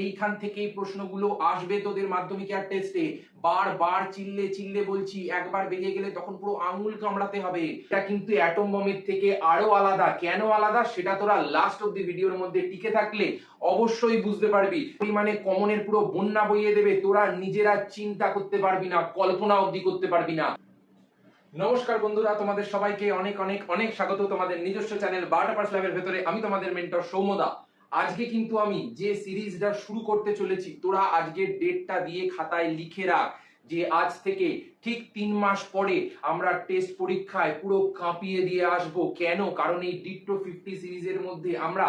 এইখান থেকেই প্রশ্নগুলো আসবে তোদের মাধ্যমিক আর টেস্টে। বারবার চিল্লে চিল্লে বলছি, একবার বেরিয়ে গেলে তখন পুরো আঙুল কামড়াতে হবে। এটা কিন্তু অ্যাটম বমের থেকে আরো আলাদা। কেন আলাদা সেটা তোরা লাস্ট অব দি ভিডিওর মধ্যে টিকে থাকলে অবশ্যই বুঝতে পারবি। পরিমাণে কমনের পুরো বন্যা বইয়ে দেবে, তোরা নিজেরা চিন্তা করতে পারবি না, কল্পনা অবধি করতে পারবি না। নমস্কার বন্ধুরা, তোমাদের সবাইকে অনেক অনেক অনেক স্বাগত তোমাদের নিজস্ব চ্যানেল 12টা পাস ল্যাবের ভেতরে। আমি তোমাদের মেন্টর সৌম্যদা। আজকে কিন্তু আমি যে সিরিজটা শুরু করতে চলেছি, তোরা আজকে ডেটটা দিয়ে খাতায় লিখে রাখ যে আজ থেকে ঠিক 3 মাস পরে আমরা টেস্ট পরীক্ষায় পুরো কাঁপিয়ে দিয়ে আসব। কেন? কারণ এই ডিট্টো 50 সিরিজের মধ্যে আমরা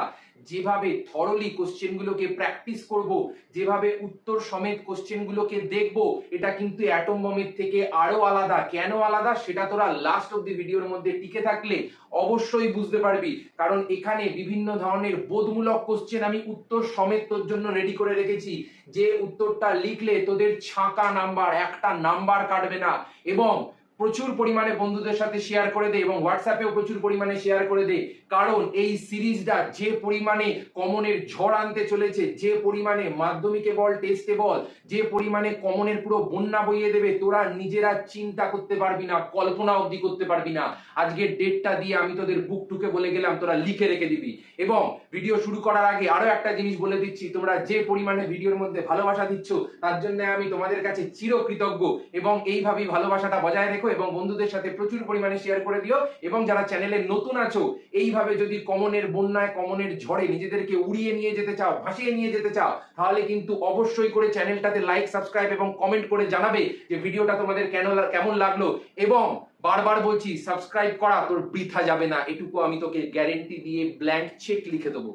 যেভাবে থরলি কোশ্চেনগুলোকে প্র্যাকটিস করব, যেভাবে উত্তর সমেত কোশ্চেনগুলোকে দেখব, এটা কিন্তু অ্যাটম বমের থেকে আরো আলাদা। কেন আলাদা সেটা তোরা লাস্ট অব দি ভিডিওর মধ্যে টিকে থাকলে অবশ্যই বুঝতে পারবি। কারণ এখানে বিভিন্ন ধরনের বোধমূলক কোশ্চেন আমি উত্তর সমেত তোর জন্য রেডি করে রেখেছি, যে উত্তরটা লিখলে তোদের ছাঁকা নাম্বার, একটা নাম্বার কাটবে না। এবং প্রচুর পরিমাণে বন্ধুদের সাথে শেয়ার করে দে এবং হোয়াটসঅ্যাপেও প্রচুর পরিমাণে শেয়ার করে দে। কারণ এই সিরিজটা যে পরিমাণে কমনের ঝড় আনতে চলেছে, যে পরিমাণে মাধ্যমিকে বল টেস্টে বল, যে পরিমাণে কমনের পুরো বন্যা বইয়ে দেবে, তোরা নিজেরা চিন্তা করতে পারবি না, কল্পনা অবধি করতে পারবি না। আজকের ডেটটা দিয়ে আমি তোদের বুক টুকে বলে গেলাম, তোরা লিখে রেখে দিবি। এবং ভিডিও শুরু করার আগে আরো একটা জিনিস বলে দিচ্ছি, তোমরা যে পরিমাণে ভিডিওর মধ্যে ভালোবাসা দিচ্ছ তার জন্য আমি তোমাদের কাছে চিরকৃতজ্ঞ। এবং এইভাবেই ভালোবাসাটা বজায় রেখো এবং বন্ধুদের সাথে প্রচুর পরিমাণে শেয়ার করে দিও। এবং যারা চ্যানেলে নতুন আছো, এইভাবে যদি কমনের বন্যায়, কমনের ঝড়ে নিজেদেরকে উড়িয়ে নিয়ে যেতে চাও, ভাসিয়ে নিয়ে যেতে চাও, তাহলে কিন্তু অবশ্যই করে চ্যানেলটাতে লাইক, সাবস্ক্রাইব এবং কমেন্ট করে জানাবে যে ভিডিওটা তোমাদের কেমন লাগলো। এবং বারবার বলছি, সাবস্ক্রাইব করা তোর বৃথা যাবে না, এটুকু আমি তোকে গ্যারেন্টি দিয়ে ব্ল্যাঙ্ক চেক লিখে দেবো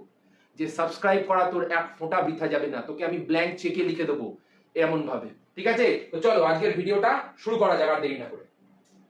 যে সাবস্ক্রাইব করা তোর এক ফোঁটা বৃথা যাবে না, তোকে আমি ব্ল্যাঙ্ক চেকে লিখে দেবো এমন ভাবে। ঠিক আছে? তো চলো আজকের ভিডিওটা শুরু করা যাক আর দেরি না করে।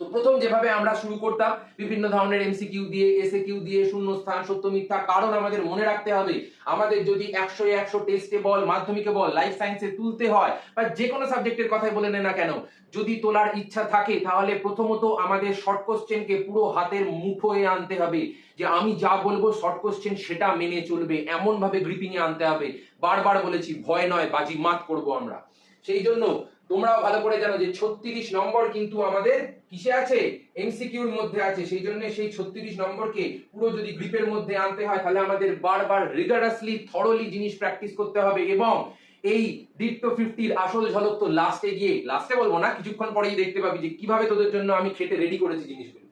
তো প্রথম যেভাবে আমরা শুরু করতাম বিভিন্ন ধরনের এমসিকিউ দিয়ে, এসএকিউ দিয়ে, শূন্যস্থান, সত্য মিথ্যা। কারণ আমাদের মনে রাখতে হবে, আমাদের যদি 100 টেস্টে বল, মাধ্যমিকে বল, লাইফ সায়েন্সে তুলতে হয় বা যে কোনো সাবজেক্টের কথাই বলে নে না কেন, যদি তোলার ইচ্ছা থাকে তাহলে প্রথমত আমাদের শর্ট কোশ্চেনকে পুরো হাতের মুঠোয় আনতে হবে। যে আমি যা বলবো শর্ট কোশ্চেন সেটা মেনে চলবে, এমন ভাবে গ্রিপিং এ আনতে হবে। বারবার বলেছি, ভয় নয়, বাজি মাত করবো আমরা। সেই জন্য তোমরাও ভালো করে জানো যে 36 নম্বর কিন্তু আমাদের কিসে আছে? এমসিকিউর মধ্যে আছে। সেই জন্য সেই 36 নম্বরকে পুরো যদি গ্রিপের মধ্যে আনতে হয় তাহলে আমাদের বারবার রিগারাসলি, থরলি জিনিস প্র্যাকটিস করতে হবে। এবং এই ডিট্টো 50 আসল ঝলক তো লাস্টে গিয়ে, লাস্টে বলবো না, কিছুক্ষণ পরেই দেখতে পাবি যে কিভাবে তোদের জন্য আমি খেটে রেডি করেছি জিনিসগুলো।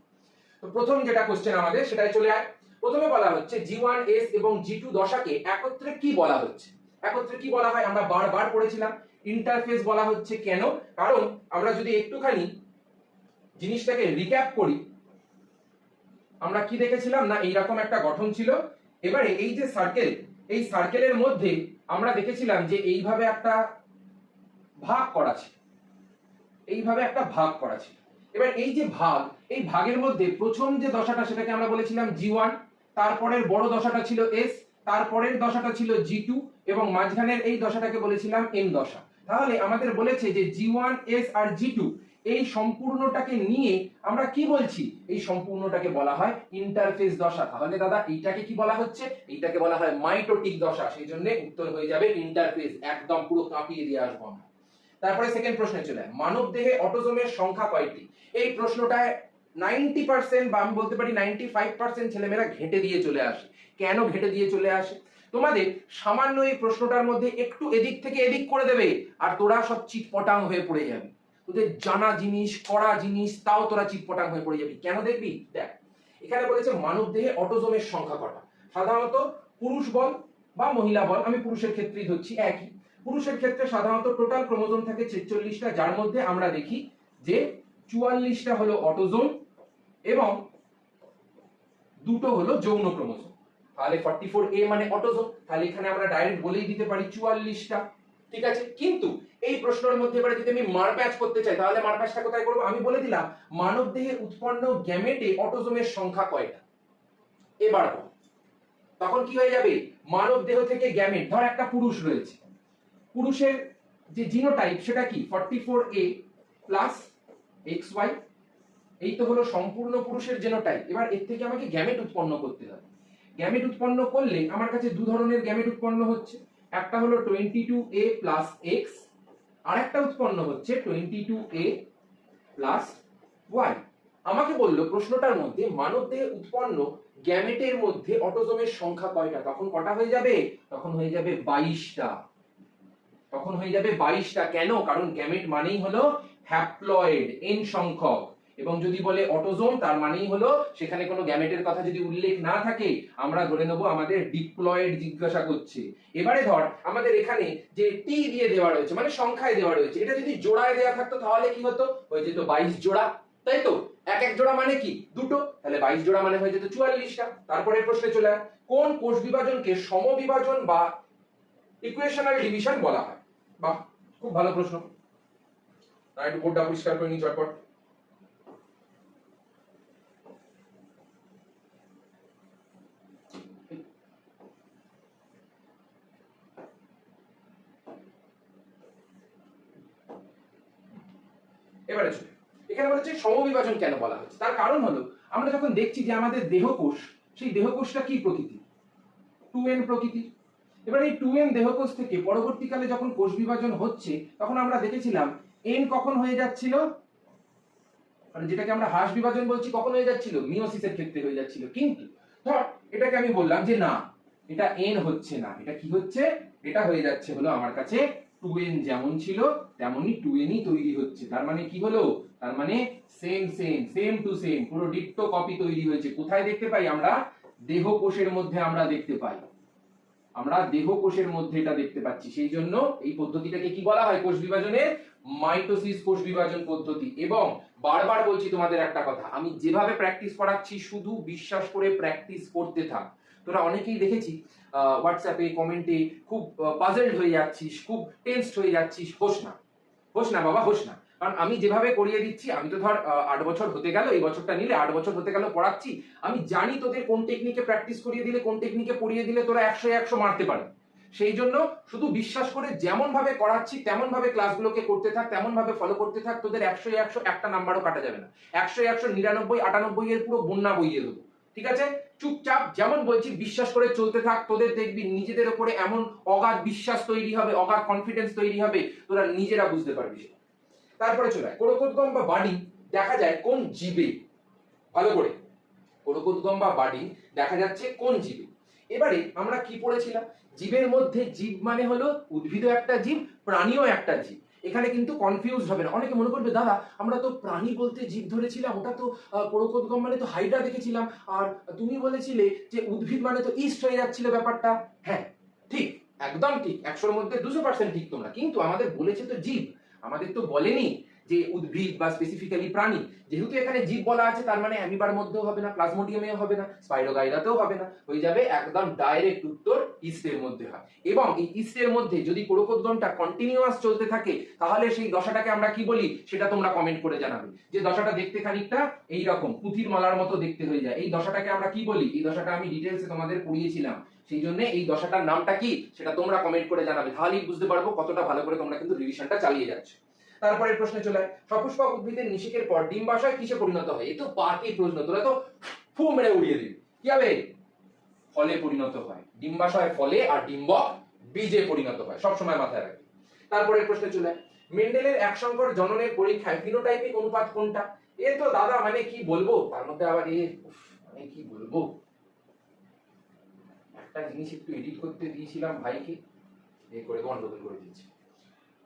তো প্রথম যেটা কোশ্চেন আমাদের, সেটাই চলে আয়। প্রথমে বলা হচ্ছে G1S এবং G2 দশাকে একত্রে কি বলা হচ্ছে? একত্রে কি বলা হয় আমরা বারবার পড়েছিলাম, ইন্টারফেস বলা হচ্ছে। কেন? কারণ আমরা যদি একটুখানি জিনিসটাকে রিক্যাপ করি, আমরা কি দেখেছিলাম না এইরকম একটা গঠন ছিল। এবারে এই যে সার্কেল, এই সার্কেলের মধ্যে আমরা দেখেছিলাম যে এইভাবে একটা ভাগ করা ছিল, এইভাবে একটা ভাগ করা ছিল। এবার এই যে ভাগ, এই ভাগের মধ্যে প্রথম যে দশাটা সেটাকে আমরা বলেছিলাম G1, তারপরের বড় দশাটা ছিল S, তারপরের দশাটা ছিল G2 এবং মাঝখানের এই দশাটাকে বলেছিলাম M দশা। তাহলে আমাদের বলেছে যে G1S আর G2 এই সম্পূর্ণটাকে নিয়ে আমরা কি বলছি? এই সম্পূর্ণটাকে বলা হয় ইন্টারফেস দশা। তাহলে দাদা এইটাকে কি বলা হচ্ছে? এইটাকে বলা হয় মাইটোটিক দশা। সেই জন্য উত্তর হয়ে যাবে ইন্টারফেস। একদম পুরো কাঁপিয়ে দিয়ে আসবো আমরা। তারপরে সেকেন্ড প্রশ্নে চলে আয়, মানব দেহে অটোজোমের সংখ্যা কয়টি? এই প্রশ্নটায় 90% বা আমি বলতে পারি 95% ছেলেমেয়েরা ঘেঁটে দিয়ে চলে আসে। কেন ঘেঁটে দিয়ে চলে আসে? তোমাদের সামান্য এই প্রশ্নটার মধ্যে একটু এদিক থেকে এদিক করে দেবে আর তোরা সব চিটপটাং হয়ে পড়ে যাবি। তোদের জানা জিনিস, করা জিনিস, তাও তোরা চিটপটাং হয়ে পড়ে যাবি। কেন দেখবি? দেখ, এখানে বলেছে মানব দেহে অটোজোমের সংখ্যা কটা। সাধারণত পুরুষ বল বা মহিলা বল, আমি পুরুষের ক্ষেত্রেই ধরছি, একই। পুরুষের ক্ষেত্রে সাধারণত টোটাল ক্রোমোজোম থাকে 46টা, যার মধ্যে আমরা দেখি যে 44টা হলো অটোজোম এবং দুটো হলো যৌন ক্রোমোজোম। তাহলে 44A মানে অটোজোম, তাহলে এখানে আমরা ডাইরেক্ট বলেই দিতে পারি 44টা। ঠিক আছে? কিন্তু এই প্রশ্নের মধ্যে এবারে যদি আমি মারপ্যাচ করতে চাই তাহলে মারপ্যাচটা কোথায় করব? আমি বলে দিলাম মানব দেহে উৎপন্ন গ্যামেটে অটোজোমের সংখ্যা কয়টা। এবার তখন কি হয়ে যাবে? মানব দেহ থেকে গ্যামেট, ধর একটা পুরুষ রয়েছে, পুরুষের যে জিনোটাইপ সেটা কি? 44A প্লাস XY, এই তো হলো সম্পূর্ণ পুরুষের জিনোটাইপ। এবার এর থেকে আমাকে গ্যামেট উৎপন্ন করতে হবে। গ্যামেট উৎপন্ন করলে আমার কাছে দু ধরনের গ্যামেট উৎপন্ন হচ্ছে। একটা হলো 22a প্লাস x, আর একটা উৎপন্ন হচ্ছে 22a প্লাস y। আমাকে বললো প্রশ্নটার মধ্যে মানবদেহে উৎপন্ন গ্যামেটের মধ্যে অটোজোমের সংখ্যা কয়টা, তখন কটা হয়ে যাবে, তখন হয়ে যাবে 22টা, তখন হয়ে যাবে 22টা। কেন? কারণ গ্যামেট মানেই হলো হ্যাপ্লয়েড, n সংখ্যক, এবং যদি বলে অটোজোম তার মানেই হলো সেখানে কোনো গ্যামেটের কথা যদি উল্লেখ না থাকে আমরা ধরে নেব আমাদের ডিপ্লয়েড জিজ্ঞাসা করছে। এবারে ধর আমাদের এখানে যে টি দিয়ে দেওয়া রয়েছে মানে সংখ্যায় দেওয়া রয়েছে, এটা যদি জোড়ায় দেওয়া থাকতো তাহলে কি হতো, হয়ে যেত 22 জোড়া, তাই তো? এক এক জোড়া মানে কি দুটো, তাহলে 22 জোড়া মানে হয়ে যেত 44টা। তারপরে প্রশ্নে চলে আয়, কোন কোষ বিভাজনকে সমবিভাজন বা ইকুয়েশনাল ডিভিশন বলা হয়? বাহ, খুব ভালো প্রশ্ন। না একটু বোর্ডটা পরিষ্কার করে নি চটপট। এবারে চলে, এখানে বলেছে সমবিভাজন কেন বলা হচ্ছে, তার কারণ হলো আমরা যখন দেখছি যে আমাদের দেহকোষ, সেই দেহকোষটা কি প্রকৃতি, 2n প্রকৃতি। এবার এই 2n দেহকোষ থেকে পরবর্তীকালে যখন কোষ বিভাজন হচ্ছে তখন আমরা দেখেছিলাম n কখন হয়ে যাচ্ছিল, মানে যেটাকে আমরা হ্রাস বিভাজন বলছি, কখন হয়ে যাচ্ছিল, মিওসিসের ক্ষেত্রে হয়ে যাচ্ছিল। কিন্তু ধর এটাকে আমি বললাম যে না এটা n হচ্ছে না, এটা কি হচ্ছে, এটা হয়ে যাচ্ছে হলো আমার কাছে 2n যেমন ছিল তেমনই 2n ই তৈরি হচ্ছে। তার মানে কি হলো, তার মানে same same same to same পুরো ডিট্টো কপি তৈরি হয়েছে। কোথায় দেখতে পাই আমরা, দেহকোষের মধ্যে আমরা দেখতে পাই, আমরা দেহকোষের মধ্যে এটা দেখতে পাচ্ছি। সেই জন্য এই পদ্ধতিটাকে কি বলা হয় কোষ বিভাজনের, মাইটোসিস কোষ বিভাজন পদ্ধতি। এবং বারবার বলছি তোমাদের একটা কথা, আমি যেভাবে প্র্যাকটিস করাচ্ছি শুধু বিশ্বাস করে প্র্যাকটিস করতে থাক। তোরা অনেকেই দেখেছি হোয়াটসঅ্যাপে কমেন্টে খুব পাজলড হয়ে যাচ্ছিস, খুব টেনসড হয়ে যাচ্ছিস, হোস না, হোস না বাবা, হোস না। কারণ আমি যেভাবে করিয়ে দিচ্ছি, আমি তো ধর 8 বছর হতে গেল, এই বছরটা নিলে 8 বছর হতে গেল পড়াচ্ছি, আমি জানি তোদের কোন টেকনিকে প্র্যাকটিস করিয়ে দিলে, কোন টেকনিকে পড়িয়ে দিলে তোরা 100 মারতে পারবে। সেই জন্য শুধু বিশ্বাস করে যেমন ভাবে করাচ্ছি তেমন ভাবে ক্লাসগুলোকে করতে থাক, তেমন ভাবে ফলো করতে থাক, তোদের 100 একটা নাম্বারও কাটা যাবে না। 100 99 98 এর পুরো বন্যা বইয়ে দেবো, ঠিক আছে? চুপচাপ যেমন বলছি বিশ্বাস করে চলতে থাক, তোদের দেখবি নিজেদের উপরে এমন অগাধ বিশ্বাস তৈরি হবে, অগাধ কনফিডেন্স তৈরি হবে, তোরা নিজেরা বুঝতে পারবি। তারপরে চলে কোরকোদ্গম বা বার্ডিং দেখা যায় কোন জীবে, ভালো করে, কোরকোদ্গম বা বার্ডিং দেখা যাচ্ছে কোন জীবে। এবারে আমরা কি পড়েছিলাম, জীবের মধ্যে জীব মানে হলো উদ্ভিদও একটা জীব, প্রাণীও একটা জীব। এখানে কিন্তু কনফিউজ হবে না, অনেকে মনে করবে দাদা আমরা তো প্রাণী বলতে জীব ধরেছিলাম, ওটা তো কোরকোদ্গম মানে তো হাইড্রা দেখেছিলাম, আর তুমি বলেছিলে যে উদ্ভিদ মানে তো ইস্ট হয়ে যাচ্ছিল ব্যাপারটা। হ্যাঁ ঠিক, একদম ঠিক, 100-র মধ্যে 200% ঠিক তোমরা, কিন্তু আমাদের বলেছে তো জীব, আমাদের তো বলেনি যে উদ্ভিদ বা স্পেসিফিক্যালি প্রাণী। যেহেতু এখানে জীব বলা আছে তার মানে অ্যামিবার মধ্যেও হবে না, প্লাজমোডিয়ামেও হবে না, স্পাইরোগাইরাতেও হবে না, হয়ে যাবে একদম ডাইরেক্ট উত্তর ইস্টের মধ্যে হয়। এবং এই ইস্টের মধ্যে যদি কোরকোদ্গমটা কন্টিনিউয়াস চলতে থাকে তাহলে সেই দশাটাকে আমরা কি বলি সেটা তোমরা কমেন্ট করে জানাবে। যে দশাটা দেখতে খানিকটা এই রকম পুঁথির মালার মতো দেখতে হয়ে যায়, এই দশাটাকে আমরা কি বলি, এই দশাটা আমি ডিটেইলসে তোমাদের পড়িয়েছিলাম, সেই জন্য এই দশাটার নামটা কি সেটা তোমরা কমেন্ট করে জানাবে, তাহলেই বুঝতে পারবো কতটা ভালো করে তোমরা কিন্তু রিভিশনটা চালিয়ে যাচ্ছ। তারপরে প্রশ্নে চলে আয়, সপুষ্পক উদ্ভিদের নিষেকের পর ডিম্বাশয় কিসে পরিণত হয়? এই তো পার্টি প্রশ্ন, তোরা তো ফু মেরে উড়িয়ে দিবি। কি হবে? ফলে পরিণত হয়। ডিম্বাশয় ফলে আর ডিম্বক বীজে পরিণত হয়, সব সময় মাথায় রাখবি। তারপরে প্রশ্নে চলে আয়, মেন্ডেলের এক সংকর জননের পরীক্ষায় ফিনোটাইপিক অনুপাত কোনটা? এ তো দাদা মানে কি বলবো, তার মধ্যে আবার মানে কি বলবো, একটা জিনিস একটু এডিট করতে দিয়েছিলাম ভাইকে, এ করে গন্ডগোল করে দিয়েছে।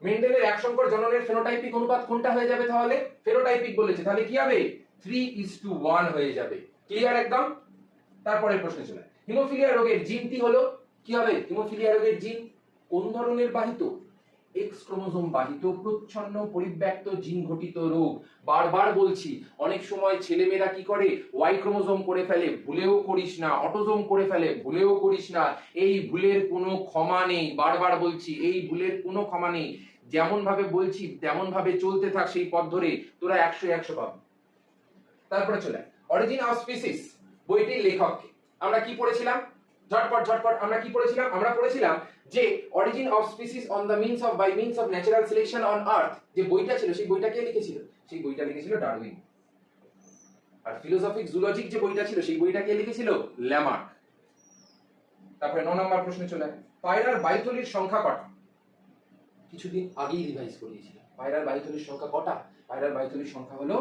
মেন্ডেলের এক সংকর জননের ফেনোটাইপিক অনুপাত কোনটা হয়ে যাবে? তাহলে ফেনোটাইপিক বলেছে, তাহলে কি হবে? 3:1 হয়ে যাবে। ক্লিয়ার একদম? তারপরে প্রশ্নে চলে, হিমোফিলিয়া রোগের জিনটি হলো কি হবে? হিমোফিলিয়া রোগের জিন কোন ধরনের বাহিত? এক্স ক্রোমোজোম বাহিত প্রচ্ছন্ন পরিব্যাক্ত জিন ঘটিত রোগ। বারবার বলছি, অনেক সময় ছেলেমেয়েরা কি করে, ওয়াই ক্রোমোজোম করে ফেলে, ভুলেও করিস না, অটোজোম করে ফেলে, ভুলেও করিস না, এই ভুলের কোনো ক্ষমা নেই। বারবার বলছি এই ভুলের কোনো ক্ষমা নেই, যেমন ভাবে বলছি তেমন ভাবে চলতে থাক সেই পথ ধরে, তোরা 100 পাবি। তারপরে চলে অরিজিন অফ স্পিসিস বইটির লেখককে আমরা কি পড়েছিলাম, ঝটপট ঝটপট আমরা কি পড়েছিলাম, আমরা পড়েছিলাম যে origin of species on the means of by means of natural selection on earth, যে বইটা ছিল সেই বইটা কে লিখেছিল? সেই বইটা লিখেছিল ডারউইন। আর ফিলোসফিক জুলজিক যে বইটা ছিল সেই বইটা কে লিখেছিল? ল্যামার্ক। তারপরে 9 নম্বর প্রশ্নে চলে, পায়রার বায়ুথলির সংখ্যা কটা? কিছুদিন আগেই রিভাইজ করিয়েছিলাম। পায়রার বায়ুথলির সংখ্যা কটা? পায়রার বায়ুথলির সংখ্যা হলো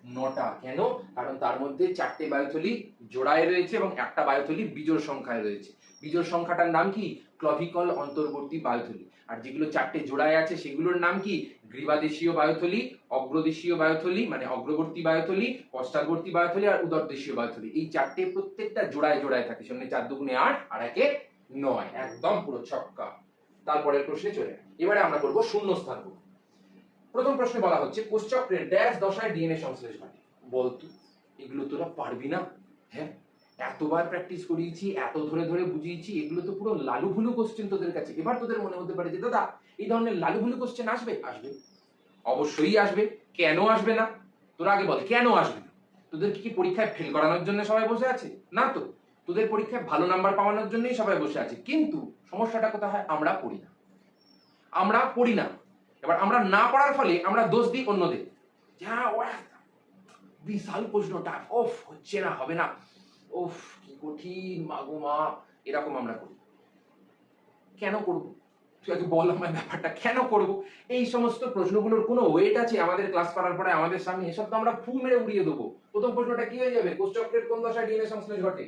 9টা। কেন? কারণ তার মধ্যে 4টে বায়ুথলি জোড়ায় রয়েছে এবং একটা বায়ুথলি বিজোড় সংখ্যায় রয়েছে। বিজোড় সংখ্যাটার নাম কি? ক্লভিকল অন্তর্বর্তী বায়ুথলি। আর যেগুলো 4টে জোড়ায় আছে সেগুলোর নাম কি? গ্রীবাদেশীয় বায়ুথলি, অগ্রদেশীয় বায়ুথলি মানে অগ্রবর্তী বায়ুথলি, পশ্চাৎবর্তী বায়ুথলি আর উদরদেশীয় বায়ুথলি। এই 4টে প্রত্যেকটা জোড়ায় জোড়ায় থাকে। শূন্য 4 দুগুণে 8 আর 1 এ 9, একদম পুরো ছক্কা। তারপরের প্রশ্নে চলে যাই। এবারে আমরা করব শূন্যস্থান পূরণ। প্রথম প্রশ্নে বলা হচ্ছে কোষচক্রের ড্যাশ দশায় ডিএনএ সংশ্লেষ ঘটে। বলতো এগুলো তোরা পারবি না? হ্যাঁ, এতবার প্র্যাকটিস করিয়েছি, এত ধরে ধরে বুঝিয়েছি, এগুলো তো পুরো লালুভুলু কোশ্চেন তোদের কাছে। এবার তোদের মনে হতে পারে যে দাদা এই ধরনের লালুভুলু কোশ্চেন আসবে? আসবে, অবশ্যই আসবে। কেন আসবে না? তোরা আগে বল কেন আসবে না? তোদের কি পরীক্ষায় ফেল করানোর জন্য সবাই বসে আছে? না তো, তোদের পরীক্ষায় ভালো নাম্বার পাওয়ানোর জন্যই সবাই বসে আছে। কিন্তু সমস্যাটা কোথায় হয়? আমরা পড়ি না, আমরা পড়ি না। এবার আমরা না পড়ার ফলে আমরা দোষ দিই অন্যদের। যা বিশাল প্রশ্নটা, ওফ হচ্ছে না, হবে না, ওফ কি কঠিন, মাগো মা, এরকম আমরা করি। কেন করব? তুই আগে বল আমার ব্যাপারটা কেন করব? এই সমস্ত প্রশ্নগুলোর কোনো ওয়েট আছে আমাদের ক্লাস করার পরে আমাদের সামনে? এসব তো আমরা ফু মেরে উড়িয়ে দেবো। প্রথম প্রশ্নটা কি হয়ে যাবে? কোষচক্রের কোন দশায় ডিএনএ সংশ্লেষ ঘটে?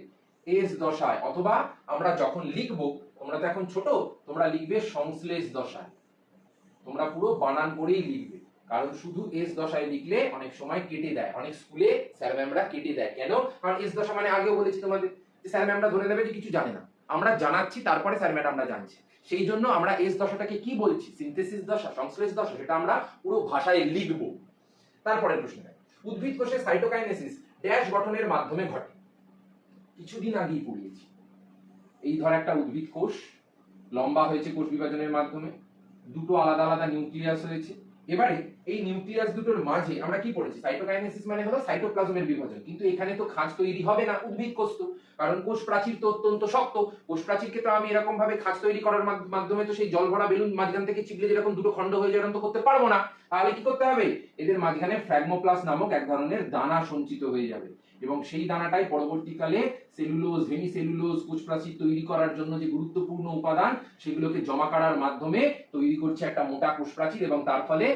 এস দশায়। অথবা আমরা যখন লিখবো, তোমরা তো এখন ছোট, তোমরা লিখবে সংশ্লেষ দশায়। তোমরা পুরো বানান করেই লিখবে, কারণ শুধু এস দশায় লিখলে অনেক সময় কেটে দেয়। অনেক স্কুলে স্যার ম্যামরা কেটে দেয়। কেন? কারণ এস দশা মানে আগেও বলেছি তোমাদের যে স্যার ম্যামরা ধরে নেবে যে কিছু জানে না। আমরা জানাচ্ছি, তারপরে স্যার ম্যাডামরা জানছে। সেই জন্য আমরা এস দশাটাকে কি বলছি? সিনথেসিস দশা, সংশ্লেষ দশা, সেটা আমরা পুরো ভাষায় লিখবো। তারপরে প্রশ্ন, উদ্ভিদ কোষে সাইটোকাইনেসিস ড্যাশ গঠনের মাধ্যমে ঘটে। কিছুদিন আগেই পড়িয়েছি। এই ধর একটা উদ্ভিদ কোষ, লম্বা হয়েছে কোষ বিভাজনের মাধ্যমে, দুটো আলাদা আলাদা নিউক্লিয়াস হয়েছে। এবারে এই নিউক্লিয়াস দুটোর মাঝে আমরা কি পড়েছি? সাইটোকাইনেসিস মানে হলো সাইটোপ্লাজমের বিভাজন। কিন্তু এখানে তো খাঁজ তৈরি হবে না উদ্ভিদ কোষ তো, কারণ কোষ প্রাচীর তো অত্যন্ত শক্ত। কোষ প্রাচীরকে তো আমি এরকম ভাবে খাঁজ তৈরি করার মাধ্যমে তো সেই জল ভরা বেলুন মাঝখান থেকে চিপলে যেরকম দুটো খণ্ড হয়ে যায় এরকম তো করতে পারবো না। তাহলে কি করতে হবে? এদের মাঝখানে ফ্র্যাগমোপ্লাস্ট নামক এক ধরনের দানা সঞ্চিত হয়ে যাবে এবং সেই দানাটাই পরবর্তীকালে সেলুলোজ, হেমিসেলুলোজ, কোষ প্রাচীর তৈরি করার জন্য যে গুরুত্বপূর্ণ উপাদান সেগুলোকে জমা করার মাধ্যমে তৈরি করছে একটা মোটা কোষ প্রাচীর এবং তার ফলে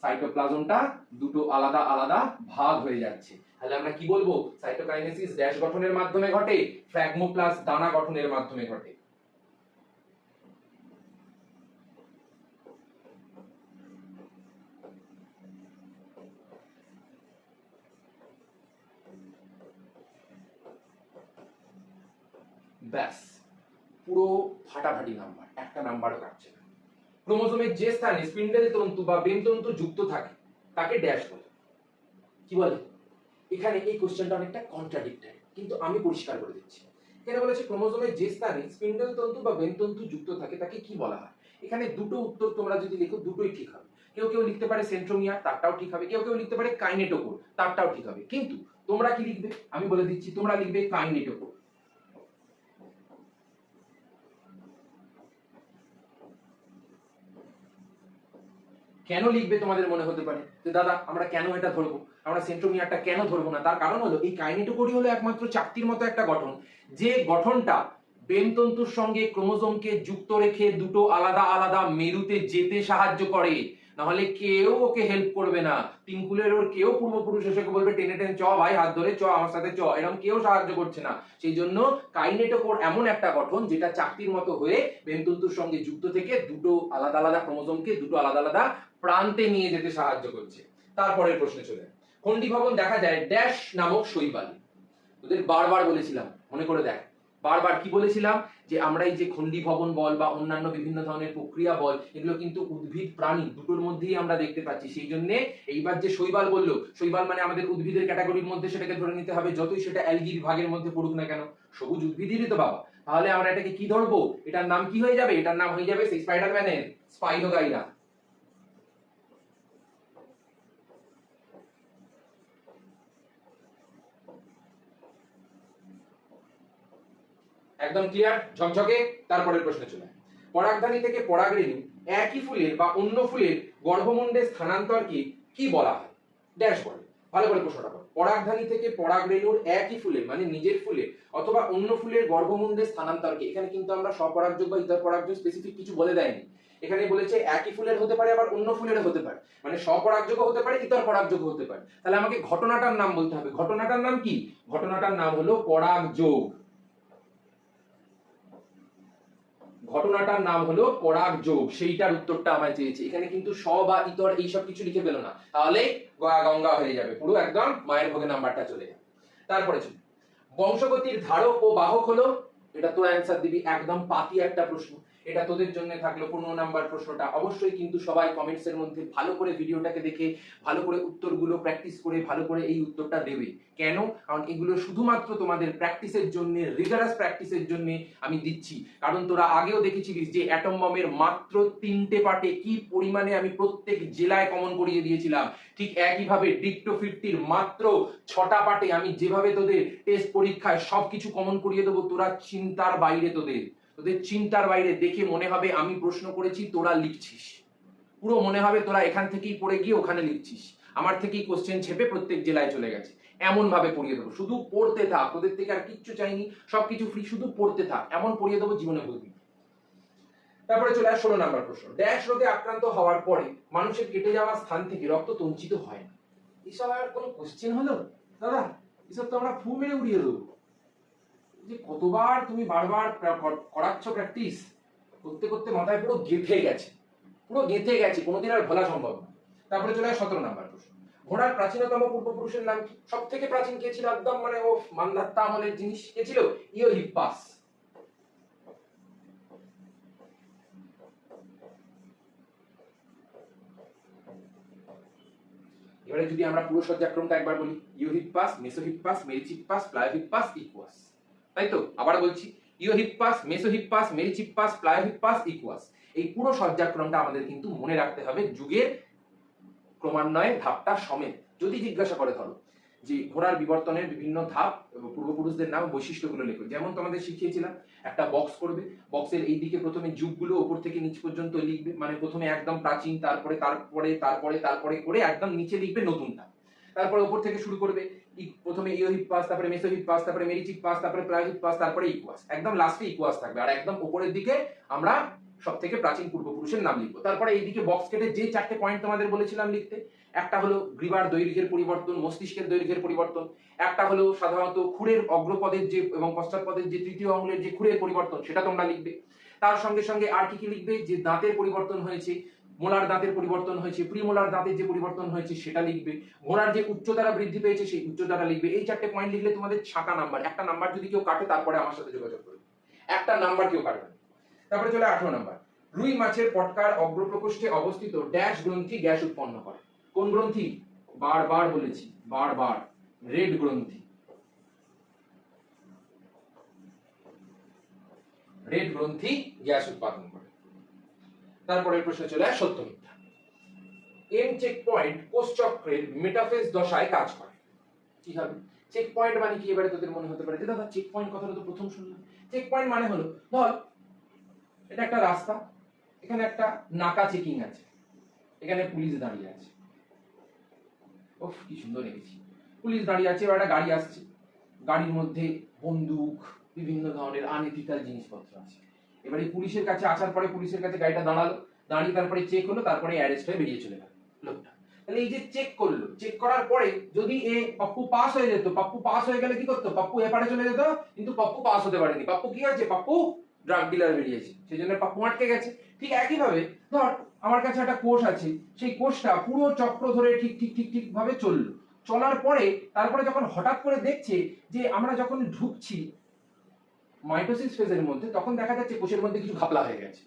সাইটোপ্লাজমটা দুটো আলাদা আলাদা ভাগ হয়ে যাচ্ছে। তাহলে আমরা কি বলবো? সাইটোকাইনেসিস ড্যাশ গঠনের মাধ্যমে ঘটে, ফ্র্যাগমোপ্লাস্ট দানা গঠনের মাধ্যমে ঘটে। ব্যাস, পুরো ফাটাফাটি নাম্বার, একটা নাম্বারও কাটছে না। ক্রোমোজোমের যে স্থানে স্পিন্ডেল তন্তু বা বেনতন্তু যুক্ত থাকে তাকে ড্যাশ বলে। কি বলে? এখানে এই কোশ্চেনটা অনেকটা কন্ট্রাডিক্টরি, কিন্তু আমি পরিষ্কার করে দিচ্ছি। এখানে বলেছে ক্রোমোজোমের যে স্থানে স্পিন্ডেল তন্তু বা বেনতন্তু যুক্ত থাকে তাকে কি বলা হয়? এখানে দুটো উত্তর তোমরা যদি লিখো দুটোই ঠিক হবে। কেউ কেউ লিখতে পারে সেন্ট্রোমিয়ার, তারটাও ঠিক হবে। কেউ কেউ লিখতে পারে কাইনেটোকোর, তারটাও ঠিক হবে। কিন্তু তোমরা কি লিখবে আমি বলে দিচ্ছি, তোমরা লিখবে কাইনেটোকোর। কেন লিখবে তোমাদের মনে হতে পারে যে দাদা আমরা কেন এটা ধরবো, আমরা সেন্ট্রোমিয়ারটা কেন ধরবো না? তার কারণ হলো এই কাইনেটোকোরই হলো একমাত্র চাকতির মতো একটা গঠন, যে গঠনটা বেনতন্তুর সঙ্গে ক্রোমোজোমকে যুক্ত রেখে দুটো আলাদা আলাদা মেরুতে যেতে সাহায্য করে। নাহলে কেউ ওকে হেল্প করবে না। তিনকুলের ওর কেউ পূর্বপুরুষ এসে বলবে টেনে টেনে চ ভাই, হাত ধরে চ আমার সাথে চ, এরকম কেউ সাহায্য করছে না। সেই জন্য কাইনেটোকোর এমন একটা গঠন যেটা চাকতির মতো হয়ে বেনতন্তুর সঙ্গে যুক্ত থেকে দুটো আলাদা আলাদা ক্রোমোজোমকে দুটো আলাদা আলাদা প্রান্তে নিয়ে যেতে সাহায্য করছে। তারপরের প্রশ্নে চলে, খন্ডি ভবন দেখা যায় ড্যাশ নামক শৈবালে। তোদের বারবার বলেছিলাম, মনে করে দেখ, বারবার কি বলেছিলাম যে আমরা এই যে খন্ডি ভবন বল বা অন্যান্য বিভিন্ন ধরনের প্রক্রিয়া বল, এগুলো কিন্তু উদ্ভিদ প্রাণী দুটোর মধ্যেই আমরা দেখতে পাচ্ছি। সেই জন্য এইবার যে শৈবাল বললো, শৈবাল মানে আমাদের উদ্ভিদের ক্যাটাগরির মধ্যে সেটাকে ধরে নিতে হবে, যতই সেটা অ্যালগির ভাগের মধ্যে পড়ুক না কেন, সবুজ উদ্ভিদেরই তো বাবা। তাহলে আমরা এটাকে কি ধরবো? এটার নাম কি হয়ে যাবে? এটার নাম হয়ে যাবে সেই স্পাইডারম্যানের স্পাইনোগাইরা। একদম ক্লিয়ার, ঝকঝকে। তারপরের প্রশ্নে চলে, পরাগধানী থেকে পরাগরেণু একই ফুলের বা অন্য ফুলের গর্ভমুণ্ডে স্থানান্তরকে কি বলা হয়? ড্যাশ বলে। ভালো করে প্রশ্নটা করো। পরাগধানী থেকে পরাগরেণুর একই ফুলে মানে নিজের ফুলে অথবা অন্য ফুলের গর্ভমুণ্ডে স্থানান্তরকে, এখানে কিন্তু আমরা স্বপরাগযোগ বা ইতর পরাগযোগ স্পেসিফিক কিছু বলে দেয়নি, এখানে বলেছে একই ফুলের হতে পারে আবার অন্য ফুলের হতে পারে, মানে স্বপরাগযোগ হতে পারে ইতর পরাগযোগ হতে পারে। তাহলে আমাকে ঘটনাটার নাম বলতে হবে। ঘটনাটার নাম কি? ঘটনাটার নাম হলো পরাগযোগ। ঘটনাটার নাম হলো পরাগযোগ, সেইটার উত্তরটা আমায় চেয়েছে। এখানে কিন্তু স বা ইতর এইসব কিছু লিখে পেলো না, তাহলে গয়া গঙ্গা হয়ে যাবে, পুরো একদম মায়ের ভোগে নাম্বারটা চলে যাবে। তারপরে চল, বংশগতির ধারক ও বাহক হলো, এটা তো অ্যান্সার দিবি, একদম পাতি একটা প্রশ্ন, এটা তোদের জন্য থাকলো 15 নাম্বার প্রশ্নটা। অবশ্যই কিন্তু সবাই কমেন্টস এর মধ্যে ভালো করে ভিডিওটাকে দেখে ভালো করে উত্তরগুলো প্র্যাকটিস করে ভালো করে এই উত্তরটা দেবে। কেন? কারণ এগুলো শুধুমাত্র তোমাদের প্র্যাকটিসের জন্য, রিগারাস প্র্যাকটিসের জন্য আমি দিচ্ছি। কারণ তোরা আগেও দেখেছিলিস যে অ্যাটম বমের মাত্র 3টে পার্টে কি পরিমাণে আমি প্রত্যেক জেলায় কমন করিয়ে দিয়েছিলাম, ঠিক একইভাবে ডিক্টো 50 মাত্র 6টা পার্টে আমি যেভাবে তোদের টেস্ট পরীক্ষায় সবকিছু কমন করিয়ে দেবো, তোরা চিন্তার বাইরে, তোদের চিন্তার বাইরে। দেখে মনে হবে আমি প্রশ্ন করেছি, তোরা লিখছিস, পুরো মনে হবে তোরা এখান থেকেই পড়ে গিয়ে ওখানে লিখছিস, আমার থেকেই কোশ্চেন ছেপে প্রত্যেক জেলায় চলে গেছে, এমন ভাবে পড়িয়ে দেবো। শুধু পড়তে থাক, তোদের থেকে আর কিচ্ছু চাইনি, সবকিছু ফ্রি, শুধু পড়তে থাক, এমন পড়িয়ে দেবো জীবনে ভুলবি। তারপরে চলে আসে 16 নাম্বার প্রশ্ন। ড্যাশ রোগে আক্রান্ত হওয়ার পরে মানুষের কেটে যাওয়া স্থান থেকে রক্ত তঞ্চিত হয় না। এসব আর কোনো কোশ্চেন হলো দাদা? এসব তো আমরা ফু মেরে উড়িয়ে দেবো। যে কতবার তুমি বারবার করাচ্ছ প্র্যাকটিস, করতে করতে মাথায় পুরো গেঁথে গেছে, পুরো গেঁথে গেছে, কোনোদিন আর ভোলা সম্ভব না। তারপরে চলে আসে 17 নাম্বার প্রশ্ন। ঘোড়ার প্রাচীনতম পূর্বপুরুষের নাম কি? সব থেকে প্রাচীন কে ছিল? একদম মানে ও মান্ধাত্তা আমলের জিনিস কে ছিল? ইওহিপ্পাস। এবারে যদি আমরা পুরো সজ্জাক্রমটা একবার বলি, ইওহিপ্পাস, মেসোহিপ্পাস, মেরিচিপ্পাস, প্লায়োহিপ্পাস, ইকুয়াস। তাই তো? আবার বলছি, ইওহিপ্পাস, মেসোহিপ্পাস, মেরিচিপ্পাস, প্লায়োহিপ্পাস, ইকুয়াস। এই পুরো সজ্জাক্রমটা আমাদের কিন্তু মনে রাখতে হবে যুগের ক্রমান্বয়ে ধাপটা সমেত। যদি জিজ্ঞাসা করে ধরো যে ঘোড়ার বিবর্তনের বিভিন্ন ধাপ এবং পূর্বপুরুষদের নাম বৈশিষ্ট্যগুলো লেখো, যেমন তোমাদের শিখিয়েছিলাম, একটা বক্স করবে, বক্সের এই দিকে প্রথমে যুগগুলো উপর থেকে নিচ পর্যন্ত লিখবে, মানে প্রথমে একদম প্রাচীন, তারপরে তারপরে তারপরে তারপরে করে একদম নিচে লিখবে নতুনটা, তারপরে উপর থেকে শুরু করবে, প্রথমে ইওহিপ্পাস, তারপরে মেসোহিপ্পাস, তারপরে মেরিচিপ্পাস, তারপরে প্লায়োহিপ্পাস, তারপরে ইকুয়াস, একদম লাস্টে ইকুয়াস থাকবে, আর একদম উপরের দিকে আমরা সব থেকে প্রাচীন পূর্বপুরুষের নাম লিখবো। তারপরে এইদিকে বক্স কেটে যে 4টে পয়েন্ট তোমাদের বলেছিলাম লিখতে, একটা হলো গ্রীবার দৈর্ঘ্যের পরিবর্তন, মস্তিষ্কের দৈর্ঘ্যের পরিবর্তন, একটা হলো সাধারণত খুরের অগ্রপদের যে এবং পশ্চাৎপদের যে তৃতীয় আঙুলের যে খুরের পরিবর্তন, সেটা তোমরা লিখবে। তার সঙ্গে সঙ্গে আর কি কি লিখবে? যে দাঁতের পরিবর্তন হয়েছে, মোলার দাঁতের পরিবর্তন হয়েছে, প্রিমোলার দাঁতের যে পরিবর্তন হয়েছে সেটা লিখবে, ঘোড়ার যে উচ্চতারা বৃদ্ধি পেয়েছে সেই উচ্চতাটা লিখবে। এই 4টে পয়েন্ট লিখলে তোমাদের ছাকা নাম্বার। একটা নাম্বার যদি কেউ কাটে তারপরে আমার সাথে যোগাযোগ করবে, একটা নাম্বার কেউ কাটবে। তারপরে চলে 18 নাম্বার। রুই মাছের পটকার অগ্রপ্রকোষ্ঠে অবস্থিত ড্যাশ গ্রন্থি গ্যাস উৎপন্ন করে। কোন গ্রন্থি? বারবার বলেছি, বারবার, রেড গ্রন্থি। রেড গ্রন্থি গ্যাস উৎপাদন করে। তারপরে প্রশ্ন চলে আসে সত্য মিথ্যা। এম চেক পয়েন্ট কোষ চক্রের মেটাফেজ দশায় কাজ করে। কি হবে? চেক পয়েন্ট মানে কি? এবারে তোদের মনে হতে পারে যে দাদা চেক পয়েন্ট কথাটা তো প্রথম শুনলাম। চেক পয়েন্ট মানে হলো, ধর এটা একটা রাস্তা, এখানে একটা নাকা চেকিং আছে, এখানে পুলিশ দাঁড়িয়ে আছে, ওফ কি সুন্দর লেগেছে, পুলিশ দাঁড়িয়ে আছে, এবার একটা গাড়ি আসছে, গাড়ির মধ্যে বন্দুক, বিভিন্ন ধরনের আনএথিক্যাল জিনিসপত্র আছে। এবারে পুলিশের কাছে আসার পরে পুলিশের কাছে গাড়িটা দাঁড়ালো, দাঁড়িয়ে তারপরে চেক হলো, তারপরে অ্যারেস্ট হয়ে বেরিয়ে চলে গেল লোকটা। তাহলে এই যে চেক করলো, চেক করার পরে যদি এ পাপ্পু পাস হয়ে যেত, পাপ্পু পাস হয়ে গেলে কি করতো? পাপ্পু এপারে চলে যেত, কিন্তু পাপ্পু পাস হতে পারেনি। পাপ্পু কি হয়েছে? পাপ্পু ড্রাগ ডিলার বেরিয়েছে, সেই জন্য পাপ্পু আটকে গেছে। ঠিক একই ভাবে ধর আমার কাছে একটা কোষ আছে, সেই কোষটা পুরো চক্র ধরে ঠিক ঠিক ঠিক ঠিক ভাবে চললো, চলার পরে তারপরে যখন হঠাৎ করে দেখছে যে আমরা যখন ঢুকছি মাইটোসিস ফেজের মধ্যে, তখন দেখা যাচ্ছে কোষের মধ্যে কিছু ঘাপলা হয়ে গেছে,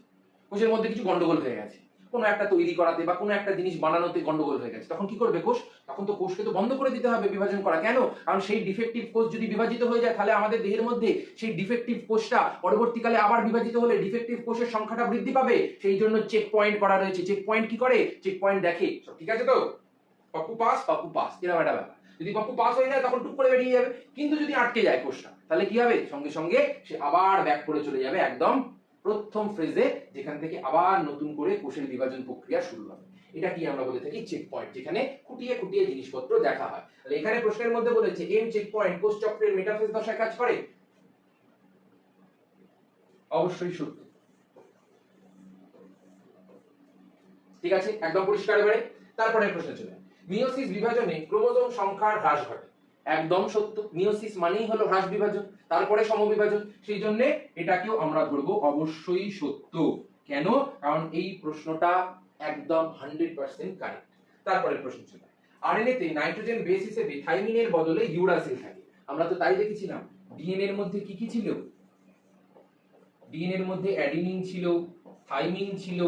কোষের মধ্যে কিছু গন্ডগোল হয়ে গেছে, কোনো একটা তৈরি করাতে বা কোনো একটা জিনিস বানানোতে গন্ডগোল হয়ে গেছে। তখন কি করবে কোষ? তখন তো কোষকে তো বন্ধ করে দিতে হবে বিভাজন করা। কেন? কারণ সেই ডিফেক্টিভ কোষ যদি বিভাজিত হয়ে যায়, তাহলে আমাদের দেহের মধ্যে সেই ডিফেক্টিভ কোষটা পরবর্তীকালে আবার বিভাজিত হলে ডিফেক্টিভ কোষের সংখ্যাটা বৃদ্ধি পাবে। সেই জন্য চেক পয়েন্ট করা রয়েছে। চেক পয়েন্ট কি করে? চেক পয়েন্ট দেখে সব ঠিক আছে তো, পাপ্পু পাস, পাপ্পু পাস, এরকম একটা ব্যাপার। যদি পাপ্পু পাস হয়ে যায় তখন টুক করে বেরিয়ে যাবে, কিন্তু যদি আটকে যায় কোষটা, তাহলে কি হবে? সঙ্গে সঙ্গে সে আবার ব্যাক করে চলে যাবে একদম প্রথম ফ্রেজে, যেখান থেকে আবার নতুন করে কোষের বিভাজন প্রক্রিয়া শুরু হবে। এটা কি আমরা বলে থাকি চেক পয়েন্ট, যেখানে খুঁটিয়ে খুঁটিয়ে জিনিসপত্র দেখা হয়। তাহলে এখানে প্রশ্নের মধ্যে বলেছে এম চেক পয়েন্ট কোষ চক্রের মেটাফেজ দশায় কাজ করে, অবশ্যই সত্য। ঠিক আছে, একদম পরিষ্কার। এবারে তারপরে প্রশ্ন চলে, মিয়োসিস বিভাজনে ক্রোমোজোম সংখ্যার হ্রাস ঘটে, একদম সত্য। মিয়োসিস মানেই হলো হ্রাস বিভাজন, তারপরে সমবিভাজন, সেই জন্য এটাকেও আমরা ধরবো অবশ্যই সত্য। কেন? কারণ এই প্রশ্নটা একদম 100% কারেক্ট। তারপরে প্রশ্ন চলে, আরএনএ তে নাইট্রোজেন বেস হিসেবে থাইমিনের বদলে ইউরাসিল থাকে, আমরা তো তাই দেখেছিলাম। ডিএনএ এর মধ্যে কি কি ছিল? ডিএনএ এর মধ্যে অ্যাডিনিন ছিল, থাইমিন ছিল,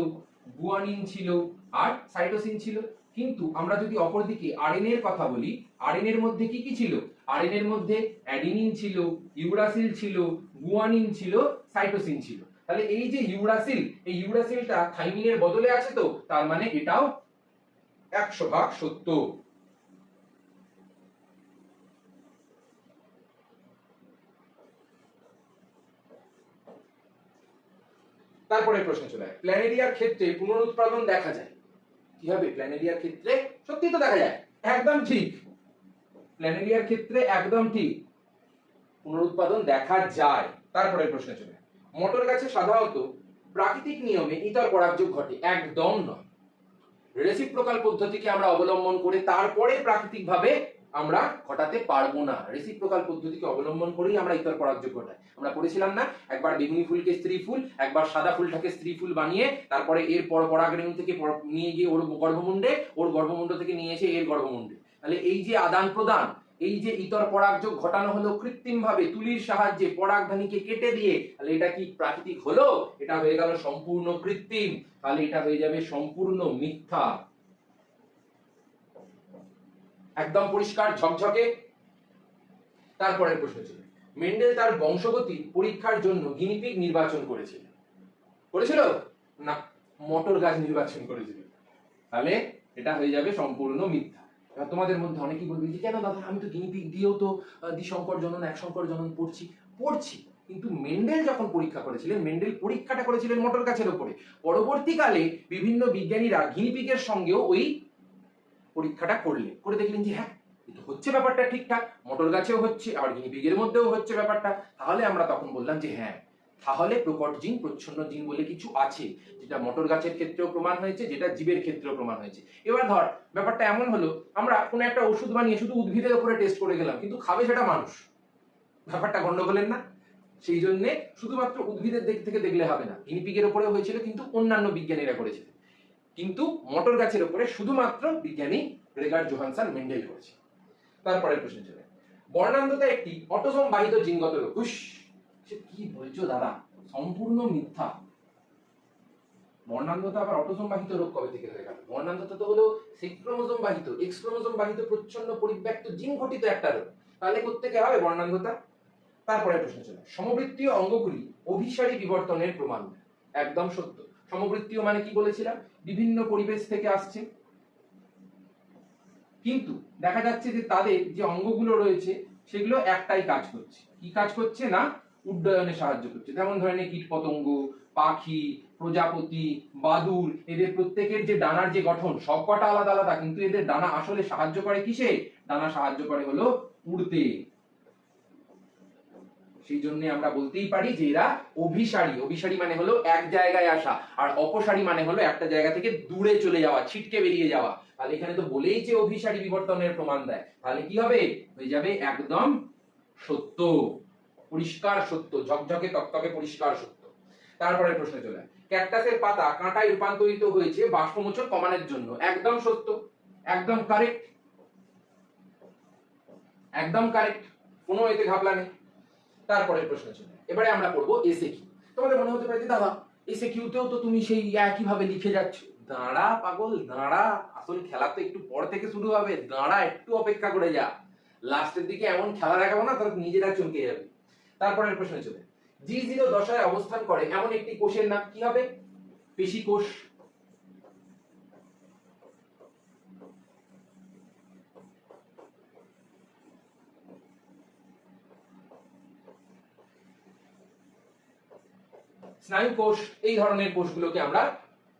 গুয়ানিন ছিল আর সাইটোসিন ছিল। কিন্তু আমরা যদি অপরদিকে আরএনএ এর কথা বলি, আরএনএ এর মধ্যে কি কি ছিল? আরএনএ এর মধ্যে অ্যাডিনিন ছিল, ইউরাসিল ছিল, গুয়ানিন ছিল, সাইটোসিন ছিল। তাহলে এই যে ইউরাসিল, এই ইউরাসিলটা থাইমিনের বদলে আছে, তো তার মানে এটাও 100% সত্য। তারপরে প্রশ্ন চলে, প্ল্যানেরিয়ার ক্ষেত্রে পুনরুৎপাদন দেখা যায়, কি হবে? প্ল্যানেরিয়ার ক্ষেত্রে সত্যি তো দেখা যায়, একদম ঠিক। প্ল্যানেরিয়ার ক্ষেত্রে একদম ঠিক, পুনরুৎপাদন দেখা যায়। তারপরে প্রশ্ন চলে, মটর গাছে সাধারণত প্রাকৃতিক নিয়মে ইতর পরাগযোগ ঘটে, একদম নয়। রেসিপ্রোকাল পদ্ধতিকে আমরা অবলম্বন করে তারপরে প্রাকৃতিক ভাবে আমরা ঘটাতে পারবো না। রেসিপ্রোকাল পদ্ধতিকে অবলম্বন করেই আমরা ইতর পরাগযোগ ঘটাই। আমরা পড়েছিলাম না, একবার বেগুনি ফুলকে স্ত্রী ফুল, একবার সাদা ফুলটাকে স্ত্রী ফুল বানিয়ে তারপরে এর পরাগরেণু থেকে নিয়ে গিয়ে ওর গর্ভমুণ্ডে, ওর গর্ভমুণ্ড থেকে নিয়ে এসে এর গর্ভমুণ্ডে। তাহলে এই যে আদান প্রদান, এই যে ইতর পরাগযোগ ঘটানো হলো কৃত্রিম ভাবে তুলির সাহায্যে পরাগধানীকে কেটে দিয়ে, তাহলে এটা কি প্রাকৃতিক হলো? এটা হয়ে গেল সম্পূর্ণ কৃত্রিম। তাহলে এটা হয়ে যাবে সম্পূর্ণ মিথ্যা। একদম পরিষ্কার ঝকঝকে। তারপরের প্রশ্ন ছিল, মেন্ডেল তার বংশগতি পরীক্ষার জন্য গিনিপিগ নির্বাচন করেছিল, করেছিল না, মটর গাছ নির্বাচন করেছিল। তাহলে এটা হয়ে যাবে সম্পূর্ণ মিথ্যা। এবার তোমাদের মধ্যে অনেকেই বলবে যে কেন দাদা, আমি তো গিনিপিগ দিয়েও তো দ্বিসংকর জনন একসংকর জনন পড়ছি, কিন্তু মেন্ডেল যখন পরীক্ষা করেছিলেন, মেন্ডেল পরীক্ষাটা করেছিলেন মটর গাছের উপরে। পরবর্তীকালে বিভিন্ন বিজ্ঞানীরা গিনিপিগের সঙ্গেও ওই পরীক্ষাটা করলেন, করে দেখলেন যে হ্যাঁ, এটা হচ্ছে ব্যাপারটা ঠিকঠাক, মটর গাছেও হচ্ছে, আবার গিনিপিগের মধ্যেও হচ্ছে ব্যাপারটা। তাহলে আমরা তখন বললাম যে হ্যাঁ, তাহলে প্রকট জিন, প্রচ্ছন্ন জিন বলে কিছু আছে, যেটা মটর গাছের ক্ষেত্রেও প্রমাণ হয়েছে, যেটা জীবের ক্ষেত্রেও প্রমাণ হয়েছে। এবার ধর ব্যাপারটা এমন হলো, আমরা কোনো একটা ওষুধ বানিয়ে শুধু উদ্ভিদের উপরে টেস্ট করে গেলাম, কিন্তু খাবে সেটা মানুষ, ব্যাপারটা গন্ডগোলের না? সেই জন্য শুধুমাত্র উদ্ভিদের দিক থেকে দেখলে হবে না, গিনিপিগের উপরেও হয়েছিল, কিন্তু অন্যান্য বিজ্ঞানীরা করেছিলেন। কিন্তু মটর গাছের উপরে শুধুমাত্র বিজ্ঞানী গ্রেগার জোহানসন মেন্ডেল করেছে। তারপরের প্রশ্ন চলে, বর্ণান্ধতা একটি অটোসোম বাহিত জিনগত রোগ। সে কি বলছো দাদা, সম্পূর্ণ মিথ্যা। বর্ণান্ধতা আবার অটোসোম বাহিত রোগ কবে থেকে হয়ে গেল? বর্ণান্ধতা তো হলো সেক্স ক্রোমোসোম বাহিত, এক্স ক্রোমোসোম বাহিত প্রচ্ছন্ন পরিব্যাপ্ত জিন ঘটিত একটা রোগ, তাহলে কোত্থেকে হবে বর্ণান্ধতা? তারপরের প্রশ্ন চলে, সমবৃত্তীয় অঙ্গগুলি অভিসারী বিবর্তনের প্রমাণ। একদম সত্য। সমবৃত্তীয় মানে কি বলেছিলাম? বিভিন্ন পরিবেশ থেকে আসছে, কিন্তু দেখা যাচ্ছে যে তাদের যে অঙ্গগুলো রয়েছে সেগুলো একটাই কাজ করছে। কি কাজ করছে না? উড্ডয়নে সাহায্য করছে। যেমন ধরে নে কীট পতঙ্গ, পাখি, প্রজাপতি, বাদুড়, এদের প্রত্যেকের যে ডানার যে গঠন সবকটা আলাদা আলাদা, কিন্তু এদের ডানা আসলে সাহায্য করে কিসে? ডানা সাহায্য করে হলো উড়তে। সেই জন্য আমরা বলতেই পারি যে এরা অভিসারী। অভিসারী মানে হলো এক জায়গায় আসা, আর অপসারী মানে হলো একটা জায়গা থেকে দূরে চলে যাওয়া, ছিটকে বেরিয়ে যাওয়া। তাহলে এখানে তো বলেই যে অভিসারী বিবর্তনের প্রমাণ দেয়, তাহলে কি হবে? হয়ে যাবে একদম সত্য, পরিষ্কার সত্য, ঝকঝকে তকতকে পরিষ্কার সত্য। তারপরে প্রশ্ন চলে, ক্যাকটাসের পাতা কাঁটায় রূপান্তরিত হয়েছে বাষ্পমোচন কমানোর জন্য। একদম সত্য, একদম কারেক্ট, একদম কারেক্ট, কোনো এতে ঘাবলা নেই। তারপরের প্রশ্ন চলে, এবারে আমরা পড়বো এসে কিউ। তোমাদের মনে হতে পারে যে দাদা এসে কিউতেও তো তুমি সেই একই ভাবে লিখে যাচ্ছ। দাঁড়া পাগল, দাঁড়া, আসল খেলা তো একটু পর থেকে শুরু হবে, দাঁড়া, একটু অপেক্ষা করে যা। লাস্টের দিকে এমন খেলা দেখাবো না তোর নিজেরা চমকে যাবে। তারপরের প্রশ্ন চলে, G0 দশায় অবস্থান করে এমন একটি কোষের নাম কি হবে? পেশি কোষ। স্নায়ু কোষ, এই ধরনের কোষগুলোকে আমরা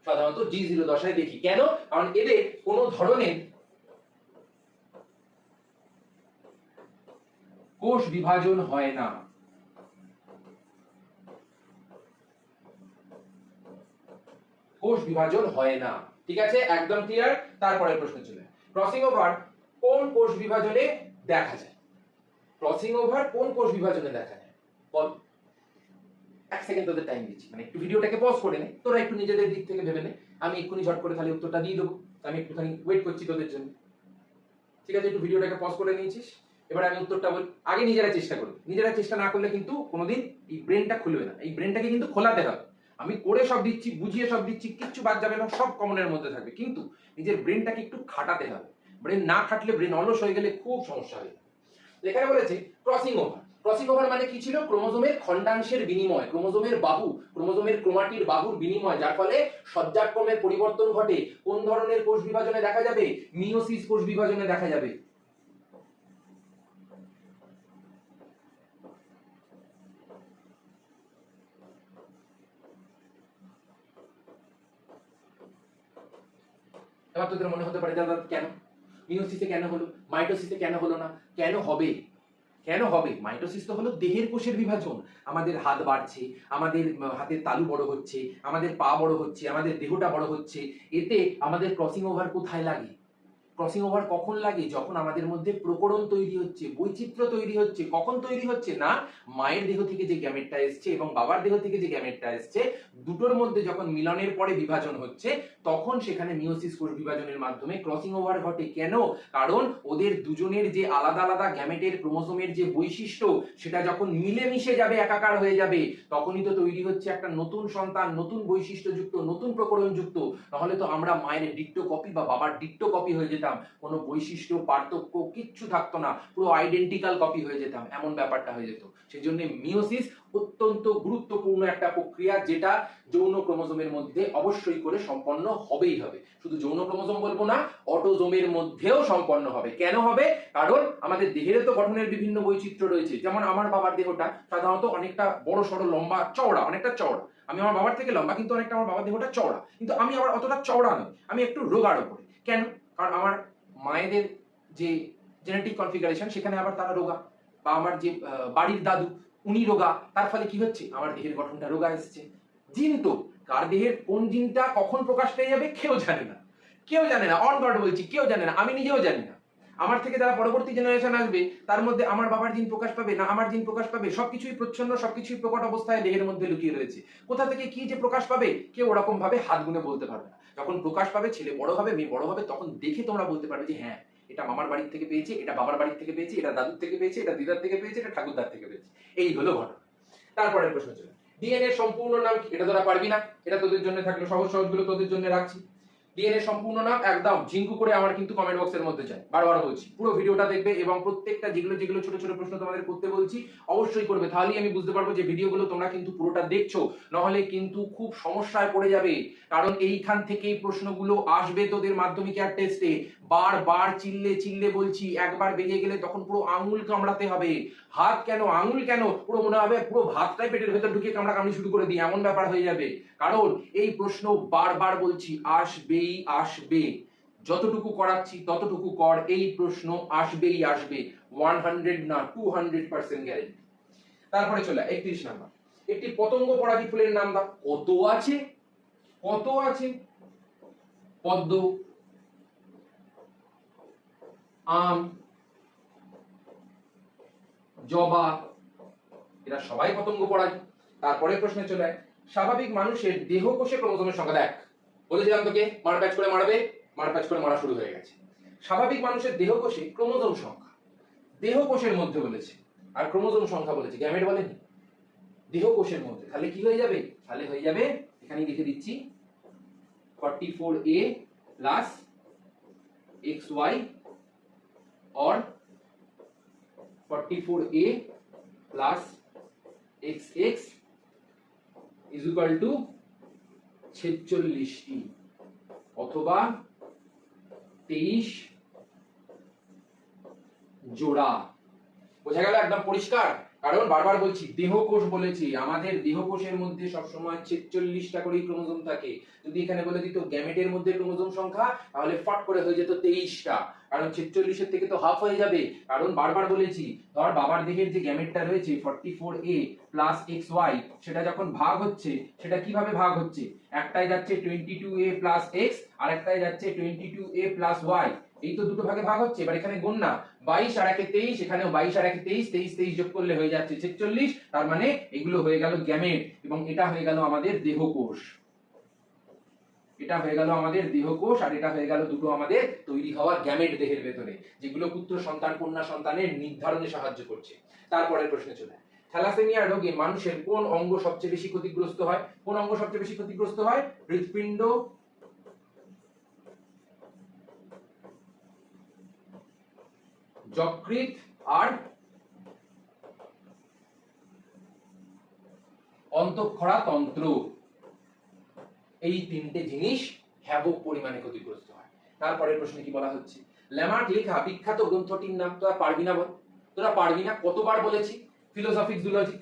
সাধারণত G0 দশায় দেখি। কেন? কারণ এদের কোনো ধরনের কোষ বিভাজন হয় না। কোষ বিভাজন হয় না। ঠিক আছে, একদম ক্লিয়ার। তারপরের প্রশ্ন চলে, ক্রসিং ওভার কোন কোষ বিভাজনে দেখা যায়? ক্রসিং ওভার কোন কোষ বিভাজনে দেখা যায় বল? এক সেকেন্ড তোদের টাইম দিচ্ছি, মানে একটু ভিডিওটাকে পজ করে নে, তোরা একটু নিজেদের দিক থেকে ভেবে নে, আমি এক্ষুনি ঝট করে তাহলে উত্তরটা দিয়ে দেবো। আমি একটুখানি ওয়েট করছি তোদের জন্য। ঠিক আছে, একটু ভিডিওটাকে পজ করে নিয়েছিস, এবার আমি উত্তরটা বলি। আগে নিজেরা চেষ্টা করবে, নিজেরা চেষ্টা না করলে কিন্তু কোনোদিন এই ব্রেনটা খুলবে না। এই ব্রেনটাকে কিন্তু খোলাতে হবে। আমি করে সব দিচ্ছি, বুঝিয়ে সব দিচ্ছি, কিচ্ছু বাদ যাবে না, সব কমনের মধ্যে থাকবে, কিন্তু নিজের ব্রেনটাকে একটু খাটাতে হবে। ব্রেন না খাটলে, ব্রেন অলস হয়ে গেলে খুব সমস্যা হবে। এখানে বলেছে ক্রসিং ওভার। ক্রসিং ওভার মানে কি ছিল? ক্রোমোজোমের খণ্ডাংশের বিনিময়, ক্রোমোজোমের বাহু, ক্রোমোজোমের ক্রোমাটির বাহুর বিনিময়, যার ফলে সজ্জাক্রমের পরিবর্তন ঘটে। কোন ধরনের কোষ বিভাজনে দেখা যাবে? মিওসিস কোষ বিভাজনে দেখা যাবে। এবার তোদের মনে হতে পারে দাদা কেন মিওসিসে কেন হলো, মাইটোসিসে কেন হলো না? কেন হবে? কেন হবে? মাইটোসিস তো হলো দেহের কোষের বিভাজন। আমাদের হাত বাড়ছে, আমাদের হাতের তালু বড় হচ্ছে, আমাদের পা বড় হচ্ছে, আমাদের দেহটা বড় হচ্ছে। এতে আমাদের ক্রসিং ওভার কোথায় লাগে? ক্রসিং ওভার কখন লাগে? যখন আমাদের মধ্যে প্রকরণ তৈরি হচ্ছে, বৈচিত্র্য তৈরি হচ্ছে। কখন তৈরি হচ্ছে? না, মায়ের দেহ থেকে যে গ্যামেটটা এসছে এবং বাবার দেহ থেকে যে গ্যামেটটা এসছে, দুটোর মধ্যে যখন মিলনের পরে বিভাজন হচ্ছে, তখন সেখানে মিওসিস কোষ বিভাজনের মাধ্যমে ক্রসিং ওভার ঘটে। কেন? কারণ ওদের দুজনের যে আলাদা আলাদা গ্যামেটের ক্রোমোসোমের যে বৈশিষ্ট্য, সেটা যখন মিলেমিশে যাবে, একাকার হয়ে যাবে, তখনই তো তৈরি হচ্ছে একটা নতুন সন্তান, নতুন বৈশিষ্ট্যযুক্ত, নতুন প্রকরণযুক্ত। তাহলে তো আমরা মায়ের ডিক্টো কপি বা বাবার ডিক্টো কপি হয়ে যেতাম, কোনো বৈশিষ্ট্য পার্থক্য কিচ্ছু থাকতো না, পুরো আইডেন্টিক্যাল কপি হয়ে যেতাম, এমন ব্যাপারটা হয়ে যেত। সেই জন্য মিওসিস অত্যন্ত গুরুত্বপূর্ণ একটা প্রক্রিয়া, যেটা যৌন ক্রোমোজোমের মধ্যে অবশ্যই করে সম্পন্ন হবেই হবে। শুধু যৌন ক্রোমোজোম বলবো না, অটোজোমের মধ্যেও সম্পন্ন হবে। কেন হবে? কারণ আমাদের দেহের তো গঠনের বিভিন্ন বৈচিত্র্য রয়েছে। যেমন আমার বাবার দেহটা সাধারণত অনেকটা বড় সড়ো, লম্বা চওড়া, অনেকটা চওড়া। আমি আমার বাবার থেকে লম্বা, কিন্তু অনেকটা আমার বাবার দেহটা চওড়া, কিন্তু আমি আবার অতটা চওড়া নই, আমি একটু রোগাড় উপরে। কেন? কারণ আমার মায়েদের যে জেনেটিক কনফিগারেশন, সেখানে আবার তারা রোগা, বা আমার যে বাড়ির দাদু উনি রোগা, তার ফলে কি হচ্ছে? আমার দেহের গঠনটা রোগা এসেছে। জিন তো, কার দেহের কোন জিনটা কখন প্রকাশ পেয়ে যাবে কেউ জানে না, কেউ জানে না, অন গড বলছি, কেউ জানে না, আমি নিজেও জানি না। আমার থেকে যারা পরবর্তী জেনারেশন আসবে, তার মধ্যে আমার বাবার জিন প্রকাশ পাবে না আমার জিন প্রকাশ পাবে, সবকিছুই প্রচ্ছন্ন, সবকিছুই প্রকট অবস্থায় দেহের মধ্যে লুকিয়ে রয়েছে। কোথা থেকে কি যে প্রকাশ পাবে কেউ ওরকম ভাবে হাত গুনে বলতে পারবে না। যখন প্রকাশ পাবে, ছেলে বড় হবে, মেয়ে বড় হবে, তখন দেখে তোমরা বলতে পারবে যে হ্যাঁ, এটা মামার বাড়ির থেকে পেয়েছে, এটা বাবার বাড়ির থেকে পেয়েছে, এটা দাদুর থেকে পেয়েছে, এটা দিদার থেকে পেয়েছে, এটা ঠাকুরদার থেকে পেয়েছে। এই হলো ঘটনা। তারপরের প্রশ্ন চলে, ডিএনএ সম্পূর্ণ নাম কি? এটা তোরা পারবি না, এটা তোদের জন্য থাকলো, সহজ সহজ গুলো তোদের জন্য রাখছি। ডিএনএ সম্পূর্ণ নাম একদম ঝিঙ্কু করে আমার কিন্তু কমেন্ট বক্সের মধ্যে চাই, বারবার বলছি, পুরো ভিডিওটা দেখবে এবং প্রত্যেকটা যেগুলো যেগুলো ছোট ছোট প্রশ্ন তোমাদের করতে বলছি অবশ্যই করবে, তাহলেই আমি বুঝতে পারবো যে ভিডিওগুলো তোমরা কিন্তু পুরোটা দেখছো, নাহলে কিন্তু খুব সমস্যায় পড়ে যাবে। কারণ এইখান থেকেই প্রশ্নগুলো আসবে তোদের মাধ্যমিকের টেস্টে। বারবার চিল্লে চিল্লে বলছি, একবার বেরিয়ে গেলে তখন পুরো আঙুল কামড়াতে হবে। হাত কেন, আঙুল কেন, পুরো মনে হবে পুরো ভাতটাই পেটের ভেতর ঢুকিয়ে কামড়া কামড়ি শুরু করে দিই, এমন ব্যাপার হয়ে যাবে। কারণ এই প্রশ্ন বারবার বলছি আসবেই আসবে, যতটুকু করাচ্ছি ততটুকু কর, এই প্রশ্ন আসবেই আসবে, 100 না 200% গ্যারেন্টি। তারপরে চলে 31 নাম্বার, একটি পতঙ্গ পরাগী ফুলের নাম দাও। কত আছে, কত আছে? পদ্ম, আম, জবা, এরা সবাই পতঙ্গ পরাগী। তারপরে প্রশ্নে চলে স্বাভাবিক মানুষের দেহকোষে ক্রোমোজোমের সংখ্যা দেখ। বলেছিলাম তোকে মারপ্যাচ করে মারবে, মারপ্যাচ করে মারা শুরু হয়ে গেছে। স্বাভাবিক মানুষের দেহকোষে ক্রোমোজোম সংখ্যা, দেহকোষের মধ্যে বলেছে, আর ক্রোমোজোম সংখ্যা বলেছে, গ্যামেট বলেনি। দেহকোষের মধ্যে, তাহলে কি হয়ে যাবে? তাহলে হয়ে যাবে, এখানে লিখে দিচ্ছি, 44A plus XY or 44A plus XX is equal to 46T অথবা 23 জোড়া। বোঝা গেল একদম পরিষ্কার? কারণ বারবার বলছি দেহকোষ বলেছি, আমাদের দেহকোষের মধ্যে সবসময় 46টা করেই ক্রোমোজোম থাকে। যদি এখানে বলে দিত গ্যামেটের মধ্যে ক্রোমোজোম সংখ্যা, তাহলে ফট করে হয়ে যেত 23টা, কারণ 46 থেকে তো হাফ হয়ে যাবে। কারণ বারবার বলেছি ধর বাবার দেহের যে গ্যামেটটা রয়েছে 44A প্লাস XY, সেটা যখন ভাগ হচ্ছে সেটা কিভাবে ভাগ হচ্ছে, একটাই যাচ্ছে 22A প্লাস X আর একটাই যাচ্ছে 22A প্লাস Y, এই তো দুটো ভাগে ভাগ হচ্ছে। এবার এখানে গুণ না, 22 আর 1 এ 23, এখানেও 22 আর 1 এ 23, 23 23 যোগ করলে হয়ে যাচ্ছে 46, তার মানে এগুলো হয়ে গেল গ্যামেট এবং এটা হয়ে গেল আমাদের দেহকোষ। এটা হয়ে গেল আমাদের দেহকোষ আর এটা হয়ে গেল দুটো আমাদের তৈরি হওয়া গ্যামেট দেহের ভেতরে, যেগুলো পুত্র সন্তান কন্যা সন্তানের নির্ধারণে সাহায্য করছে। তারপরের প্রশ্নে চলে, থ্যালাসেমিয়া রোগে মানুষের কোন অঙ্গ সবচেয়ে বেশি ক্ষতিগ্রস্ত হয়? কোন অঙ্গ সবচেয়ে বেশি ক্ষতিগ্রস্ত হয়? হৃৎপিণ্ড, যকৃৎ আর অন্তঃক্ষরা তন্ত্র, এই তিনটে জিনিস হ্যাবক পরিমাণে ক্ষতিগ্রস্ত হয়। তারপরের প্রশ্নে কি বলা হচ্ছে, ল্যামার্ক লেখা বিখ্যাত গ্রন্থটির নাম তোরা পারবি না বল? তোরা পারবি না, কতবার বলেছি, ফিলোসফিক জুলজিক।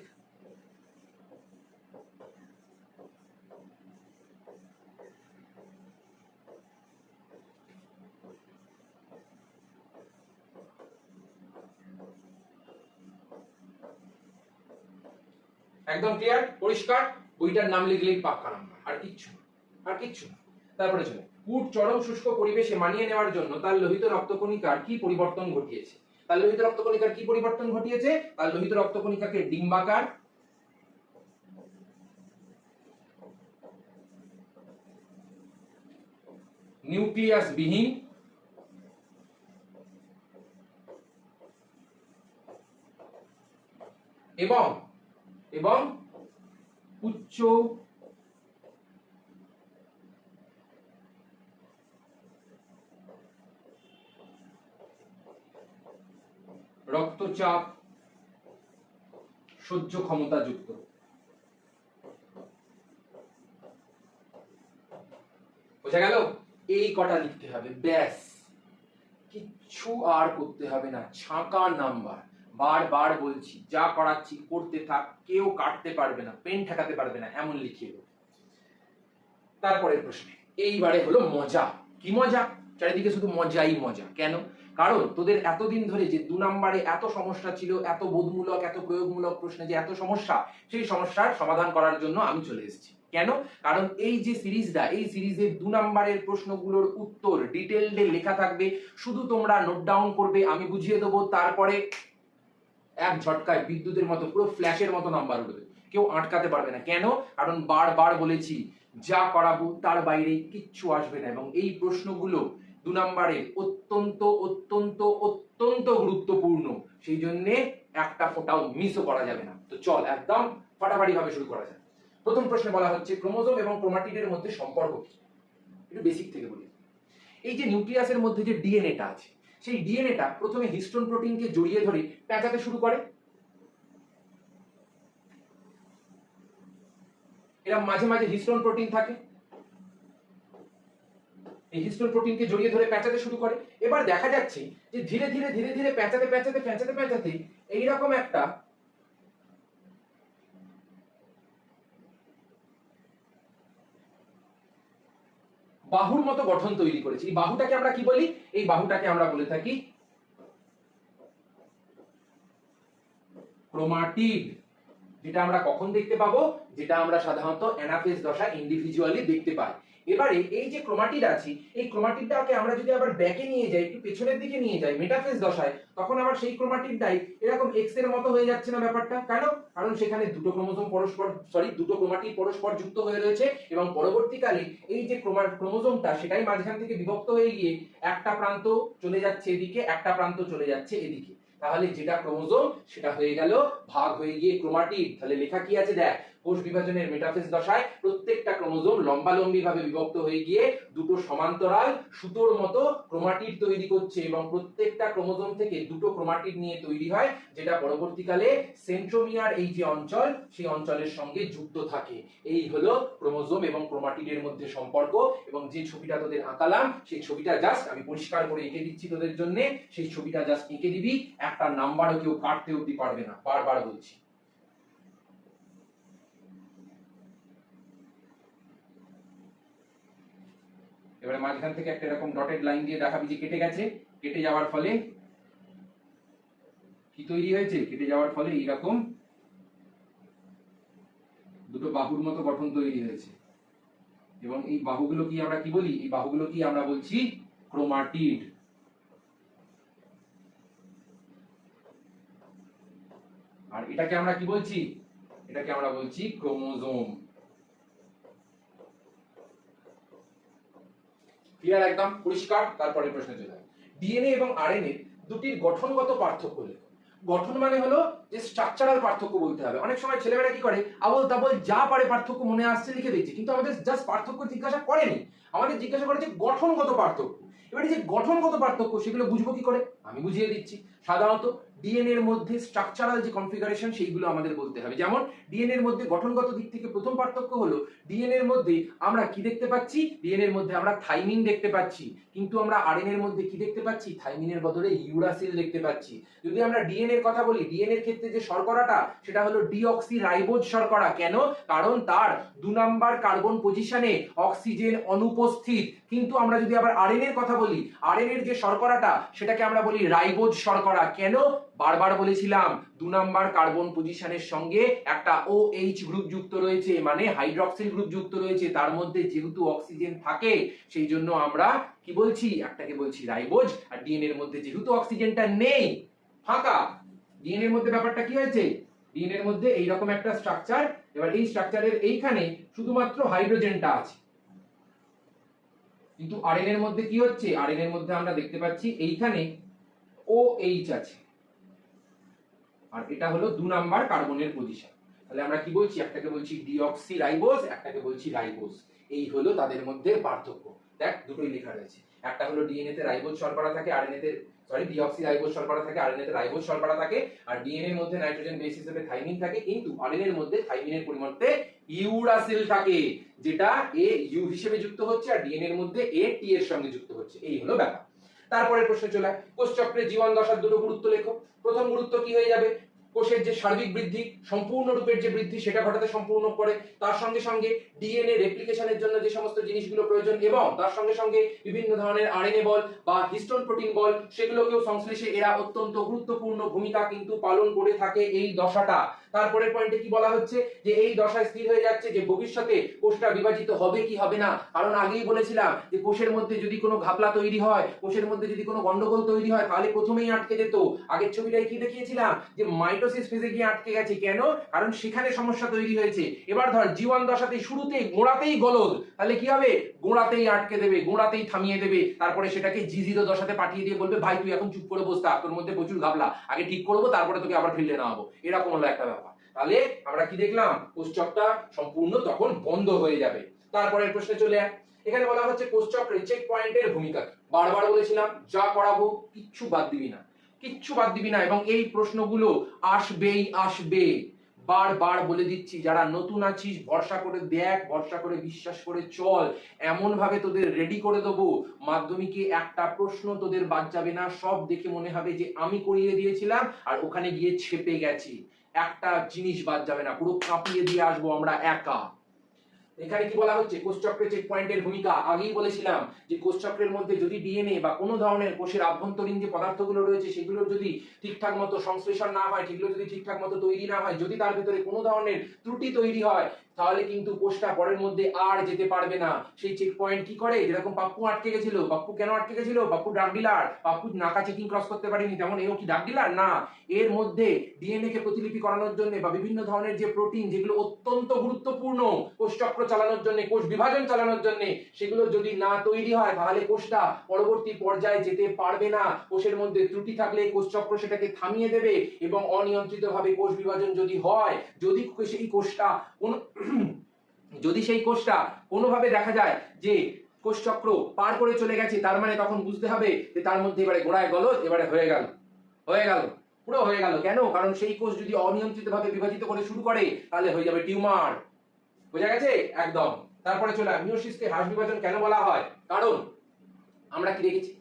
একদম ক্লিয়ার, পরিষ্কার, বইটার নাম লিখলেই পাক্কা নাম্বার, আর কিচ্ছু না, আর কিচ্ছু না। তারপরে চলে, উট চরম শুষ্ক পরিবেশে মানিয়ে নেওয়ার জন্য তার লোহিত রক্তকণিকার কি পরিবর্তন ঘটিয়েছে? তার লোহিত রক্তকণিকার কি পরিবর্তন ঘটিয়েছে? তার লোহিত রক্তকণিকাকে ডিম্বাকার, নিউক্লিয়াস বিহীন এবং এবং উচ্চ রক্তচাপ সহ্য ক্ষমতা যুক্ত। বোঝা গেল? এই কটা লিখতে হবে, ব্যাস, কিচ্ছু আর করতে হবে না, ছাঁকা নাম্বার। বারবার বলছি যা করাচ্ছি করতে থাক, কেউ কাটতে পারবে না, পেন ঠেকাতে পারবে না, এমন লিখিয়ে দেবো। তারপরের প্রশ্নে, এইবারে হলো মজা। কি মজা? চারিদিকে শুধু মজাই মজা। কেন? কারণ তোদের এতদিন ধরে যে 2 নম্বরে এত সমস্যা ছিল, এত বোধমূলক এত প্রয়োগমূলক প্রশ্নে যে এত সমস্যা, সেই সমস্যার সমাধান করার জন্য আমি চলে এসেছি। কেন? কারণ এই যে সিরিজটা, এই সিরিজের 2 নম্বরের প্রশ্নগুলোর উত্তর ডিটেইলডে লেখা থাকবে, শুধু তোমরা নোট ডাউন করবে, আমি বুঝিয়ে দেবো, তারপরে এক ঝটকায় বিদ্যুতের মতো পুরো ফ্ল্যাশের মতো নাম্বার উঠবে, কেউ আটকাতে পারবে না। কেন? কারণ বারবার বলেছি যা করাবো তার বাইরে কিচ্ছু আসবে না, এবং এই প্রশ্নগুলো 2 নম্বরের অত্যন্ত অত্যন্ত অত্যন্ত গুরুত্বপূর্ণ, সেই জন্য একটা ফোঁটাও মিসও করা যাবে না। তো চল একদম ফাটাফাটি ভাবে শুরু করা যায়। প্রথম প্রশ্নে বলা হচ্ছে ক্রোমোজোম এবং ক্রোমাটিডের মধ্যে সম্পর্ক কি? একটু বেসিক থেকে বলি। এই যে নিউক্লিয়াসের মধ্যে যে ডিএনএটা আছে, সেই ডিএনএটা প্রথমে হিস্টোন প্রোটিনকে জড়িয়ে ধরে পেঁচাতে শুরু করে, এরা মাঝে মাঝে হিস্টোন প্রোটিন থাকে, এই হিস্টোন প্রোটিনকে জড়িয়ে ধরে পেঁচাতে শুরু করে। এবার দেখা যাচ্ছে যে ধীরে ধীরে ধীরে ধীরে পেঁচাতে পেঁচাতে পেঁচাতে পেঁচাতে এইরকম একটা বাহুর মতো গঠন তৈরি করেছে। এই বাহুটাকে আমরা কি বলি? এই বাহুটাকে আমরা বলে থাকি ক্রোমাটিড। যেটা আমরা কখন দেখতে পাবো? যেটা আমরা সাধারণত অ্যানাফেজ দশা ইন্ডিভিজুয়ালি দেখতে পাই। এবারে এই যে ক্রোমাটিড আছে, এই ক্রোমাটিডটাকে আমরা যদি আবার ব্যাকে নিয়ে যাই, একটু পেছনের দিকে নিয়ে যাই মেটাফেজ দশায়, তখন আবার সেই ক্রোমাটিডটাই এরকম এক্স এর মতো হয়ে যাচ্ছে না ব্যাপারটা? কেন? কারণ সেখানে দুটো ক্রোমাটিড পরস্পর যুক্ত হয়ে রয়েছে, এবং পরবর্তীকালে এই যে ক্রোমোজোমটা সেটাই মাঝখান থেকে বিভক্ত হয়ে গিয়ে একটা প্রান্ত চলে যাচ্ছে এদিকে, একটা প্রান্ত চলে যাচ্ছে এদিকে। তাহলে যেটা ক্রোমোজোম সেটা হয়ে গেল ভাগ হয়ে গিয়ে ক্রোমাটিড। তাহলে লেখা কি আছে দেখ, কোষ বিভাজনের মেটাফেজ দশায় প্রত্যেকটা ক্রোমোজোম লম্বালম্বি ভাবে বিভক্ত হয়ে গিয়ে দুটো সমান্তরাল সুতোর মতো ক্রোমাটিড তৈরি করছে এবং প্রত্যেকটা ক্রোমোজোম থেকে দুটো ক্রোমাটিড নিয়ে তৈরি হয়, যেটা পরবর্তীকালে সেন্ট্রোমিয়ার এই যে অঞ্চল সেই অঞ্চলের সঙ্গে যুক্ত থাকে। এই হলো ক্রোমোজোম এবং ক্রোমাটিডের মধ্যে সম্পর্ক। এবং যে ছবিটা তোদের আঁকালাম সেই ছবিটা জাস্ট আমি পরিষ্কার করে এঁকে দিচ্ছি তোদের জন্য, সেই ছবিটা জাস্ট এঁকে দিবি, একটা নাম্বারও কেউ কাটতে অবধি পারবে না, বারবার বলছি। এবারে মাঝখান থেকে একটা এরকম ডটেড লাইন দিয়ে দেখাবি যে কেটে গেছে, কেটে যাওয়ার ফলে কি তৈরি হয়েছে, কেটে যাওয়ার ফলে এইরকম দুটো বাহুর মতো গঠন তৈরি হয়েছে। এবং এই বাহুগুলো কি আমরা কি বলি, এই বাহুগুলো কি আমরা বলছি ক্রোমাটিড। আর এটাকে আমরা কি বলছি, এটাকে আমরা বলছি ক্রোমোজোম। ক্লিয়ার, একদম পরিষ্কার। তারপরে প্রশ্ন চলে আসে, ডিএনএ এবং আরএনএ দুটির গঠনগত পার্থক্য লেখো। গঠন মানে হলো যে স্ট্রাকচারাল পার্থক্য বলতে হবে। অনেক সময় ছেলেমেয়েরা কি করে, আবল তাবল যা পারে পার্থক্য মনে আসছে লিখে দিচ্ছে, কিন্তু আমাদের জাস্ট পার্থক্য জিজ্ঞাসা করেনি, আমাদের জিজ্ঞাসা করেছে গঠনগত পার্থক্য। এবারে যে গঠনগত পার্থক্য সেগুলো বুঝবো কি করে, আমি বুঝিয়ে দিচ্ছি। সাধারণত ডিএনএ এর মধ্যে স্ট্রাকচারাল যে কনফিগারেশন সেইগুলো আমাদের বলতে হবে। যেমন ডিএনএ এর মধ্যে গঠনগত দিক থেকে প্রথম পার্থক্য হলো, ডিএনএ এর মধ্যে আমরা কি দেখতে পাচ্ছি, ডিএনএ এর মধ্যে আমরা থাইমিন দেখতে পাচ্ছি, কিন্তু আমরা আরএনএ এর মধ্যে কি দেখতে পাচ্ছি, থাইমিনের বদলে ইউরাসিল দেখতে পাচ্ছি। যদি আমরা ডিএনএ এর কথা বলি, ডিএনএ এর ক্ষেত্রে যে শর্করাটা সেটা হলো ডিঅক্সিরাইবোজ শর্করা। কেন? কারণ তার 2 নাম্বার কার্বন পজিশনে অক্সিজেন অনুপস্থিত। কিন্তু আমরা যদি আবার আরএনএ এর কথা বলি, আরএনএ এর যে শর্করাটা সেটাকে আমরা বলি রাইবোজ শর্করা। কেন? বারবার বলেছিলাম 2 নাম্বার কার্বন পজিশনের সঙ্গে একটা OH গ্রুপ যুক্ত রয়েছে, মানে হাইড্রক্সিল গ্রুপ যুক্ত রয়েছে, তার মধ্যে যেহেতু অক্সিজেন থাকে সেই জন্য আমরা কি বলছি, একটাকে বলছি রাইবোজ। আর ডিএনএ এর মধ্যে যেহেতু অক্সিজেনটা নেই, ফাঁকা, ডিএনএ এর মধ্যে ব্যাপারটা কি হয়েছে, ডিএনএ এর মধ্যে এইরকম একটা স্ট্রাকচার। এবার এই স্ট্রাকচারের এইখানে শুধুমাত্র হাইড্রোজেনটা আছে, কিন্তু আরএনএ এর মধ্যে কি হচ্ছে, আরএনএ এর মধ্যে আমরা দেখতে পাচ্ছি এইখানে OH আছে, আর এটা হলো 2 নাম্বার কার্বনের পজিশন। তাহলে আমরা কি বলছি, একটাকে বলছি ডিঅক্সিরাইবোজ, একটাকে বলছি রাইবোজ। এই হলো তাদের মধ্যে পার্থক্য। দেখ দুটোই লেখা রয়েছে, একটা হলো ডিএনএ তে রাইবোজ শর্করা থাকে, আরএনএ তে ডিঅক্সিরাইবোজ শর্করা থাকে, আরএনএ তে রাইবোজ শর্করা থাকে, আর ডিএনএ এর মধ্যে নাইট্রোজেন বেস হিসেবে থাইমিন থাকে, কিন্তু আরএনএ এর মধ্যে থাইমিনের পরিবর্তে ইউরাসিল থাকে, যেটা এ ইউ হিসেবে যুক্ত হচ্ছে, আর ডিএনএ এর মধ্যে এ টি এর সঙ্গে যুক্ত হচ্ছে। এই হলো ব্যাপার। তারপরের প্রশ্ন চলে আসে, কোষ চক্রে জীবন দশার দুটো গুরুত্ব লেখো। প্রথম গুরুত্ব কি হয়ে যাবে, কোষের যে সার্বিক বৃদ্ধি, সম্পূর্ণ রূপের যে বৃদ্ধি সেটা ঘটাতে সম্পূর্ণ করে, তার সঙ্গে সঙ্গে ডিএনএ রেপ্লিকেশনের জন্য যে সমস্ত জিনিসগুলো প্রয়োজন, এবং তার সঙ্গে সঙ্গে বিভিন্ন ধরনের আরএনএ বল বা হিস্টোন প্রোটিন বল সেগুলোকেও সংশ্লেষে এরা অত্যন্ত গুরুত্বপূর্ণ ভূমিকা কিন্তু পালন করে থাকে এই দশাটা। তারপরের পয়েন্টে কি বলা হচ্ছে, যে এই দশায় স্থির হয়ে যাচ্ছে যে ভবিষ্যতে কোষটা বিভাজিত হবে কি হবে না। কারণ আগেই বলেছিলাম যে কোষের মধ্যে যদি কোনো ঘাপলা তৈরি হয়, কোষের মধ্যে যদি কোনো গন্ডগোল তৈরি হয়, তাহলে প্রথমেই আটকে যেত। আগের ছবিটায় কি দেখিয়েছিলাম, যে মাইটোসিস ফেজে গিয়ে আটকে গেছে। কেন? কারণ সেখানে সমস্যা তৈরি হয়েছে। এবার ধর জীবন দশাতেই শুরুতেই গোড়াতেই গলদ, তাহলে কি হবে, গোড়াতেই আটকে দেবে, গোড়াতেই থামিয়ে দেবে, তারপরে সেটাকে G0 দশাতে পাঠিয়ে দিয়ে বলবে ভাই তুই এখন চুপ করে বস থাক, তোর মধ্যে প্রচুর ঘাপলা, আগে ঠিক করবো তারপরে তোকে আবার ফিরলে নেওয়াবো। এরকম হলো একটা ব্যাপার। তাহলে আমরা কি দেখলাম, কোষচক্রটা সম্পূর্ণ তখন বন্ধ হয়ে যাবে। তারপরের প্রশ্নে চলে আয়, এখানে বলা হচ্ছে কোষচক্রে চেক পয়েন্টের ভূমিকা। বারবার বলেছিলাম যা করাবো কিচ্ছু বাদ দিবি না, কিচ্ছু বাদ দিবি না, এবং এই প্রশ্নগুলো আসবেই আসবে। বারবার বলে দিচ্ছি, যারা নতুন আছিস ভরসা করে দেখ, ভরসা করে বিশ্বাস করে চল, এমন ভাবে তোদের রেডি করে দেবো মাধ্যমিকে একটা প্রশ্ন তোদের বাদ যাবে না। সব দেখে মনে হবে যে আমি করিয়ে দিয়েছিলাম আর ওখানে গিয়ে ছেপে গেছি, একটা জিনিস বাদ যাবে না, পুরো কাঁপিয়ে দিয়ে আসবো আমরা একা। এখানে কি বলা হচ্ছে, কোষচক্রে চেক পয়েন্টের ভূমিকা। আগেই বলেছিলাম যে কোষচক্রের মধ্যে যদি ডিএনএ বা কোনো ধরনের কোষের আভ্যন্তরীণ যে পদার্থগুলো রয়েছে সেগুলোর যদি ঠিকঠাক মতো সংশ্লেষণ না হয়, সেগুলো যদি ঠিকঠাক মতো তৈরি না হয়, যদি তার ভিতরে কোনো ধরনের ত্রুটি তৈরি হয়, তাহলে কিন্তু কোষটা পরের মধ্যে আর যেতে পারবে না। সেই চেক পয়েন্ট কি করে, যেরকম পাপ্পু আটকে গেছিল, পাপ্পু কেন আটকে গেছিল, পাপ্পু ড্রাগ ডিলার, পাপ্পু নাকা চেকিং ক্রস করতে পারেনি, তেমন এও কি ড্রাগ ডিলার না। এর মধ্যে ডিএনএ কে প্রতিলিপি করানোর জন্য বা বিভিন্ন ধরনের যে প্রোটিন যেগুলো অত্যন্ত গুরুত্বপূর্ণ কোষ চক্র চালানোর জন্য, কোষ বিভাজন চালানোর জন্য, সেগুলো যদি না তৈরি হয় তাহলে কোষটা পরবর্তী পর্যায়ে যেতে পারবে না। কোষের মধ্যে ত্রুটি থাকলে কোষ চক্র সেটাকে থামিয়ে দেবে এবং অনিয়ন্ত্রিতভাবে কোষ বিভাজন যদি হয়, যদি সেই কোষটা কোন যদি সেই কোষটা কোনোভাবে দেখা যায় যে কোষ চক্র পার করে চলে গেছে, তার মানে তখন বুঝতে হবে যে তার মধ্যে এবারে গোড়ায় গলদ, এবারে হয়ে গেল পুরো হয়ে গেল। কেন? কারণ সেই কোষ যদি অনিয়ন্ত্রিতভাবে বিভাজিত করে শুরু করে তাহলে হয়ে যাবে টিউমার। বোঝা গেছে একদম। তারপরে চলে মিয়োসিসকে হ্রাস বিভাজন কেন বলা হয়? কারণ আমরা কি দেখেছি,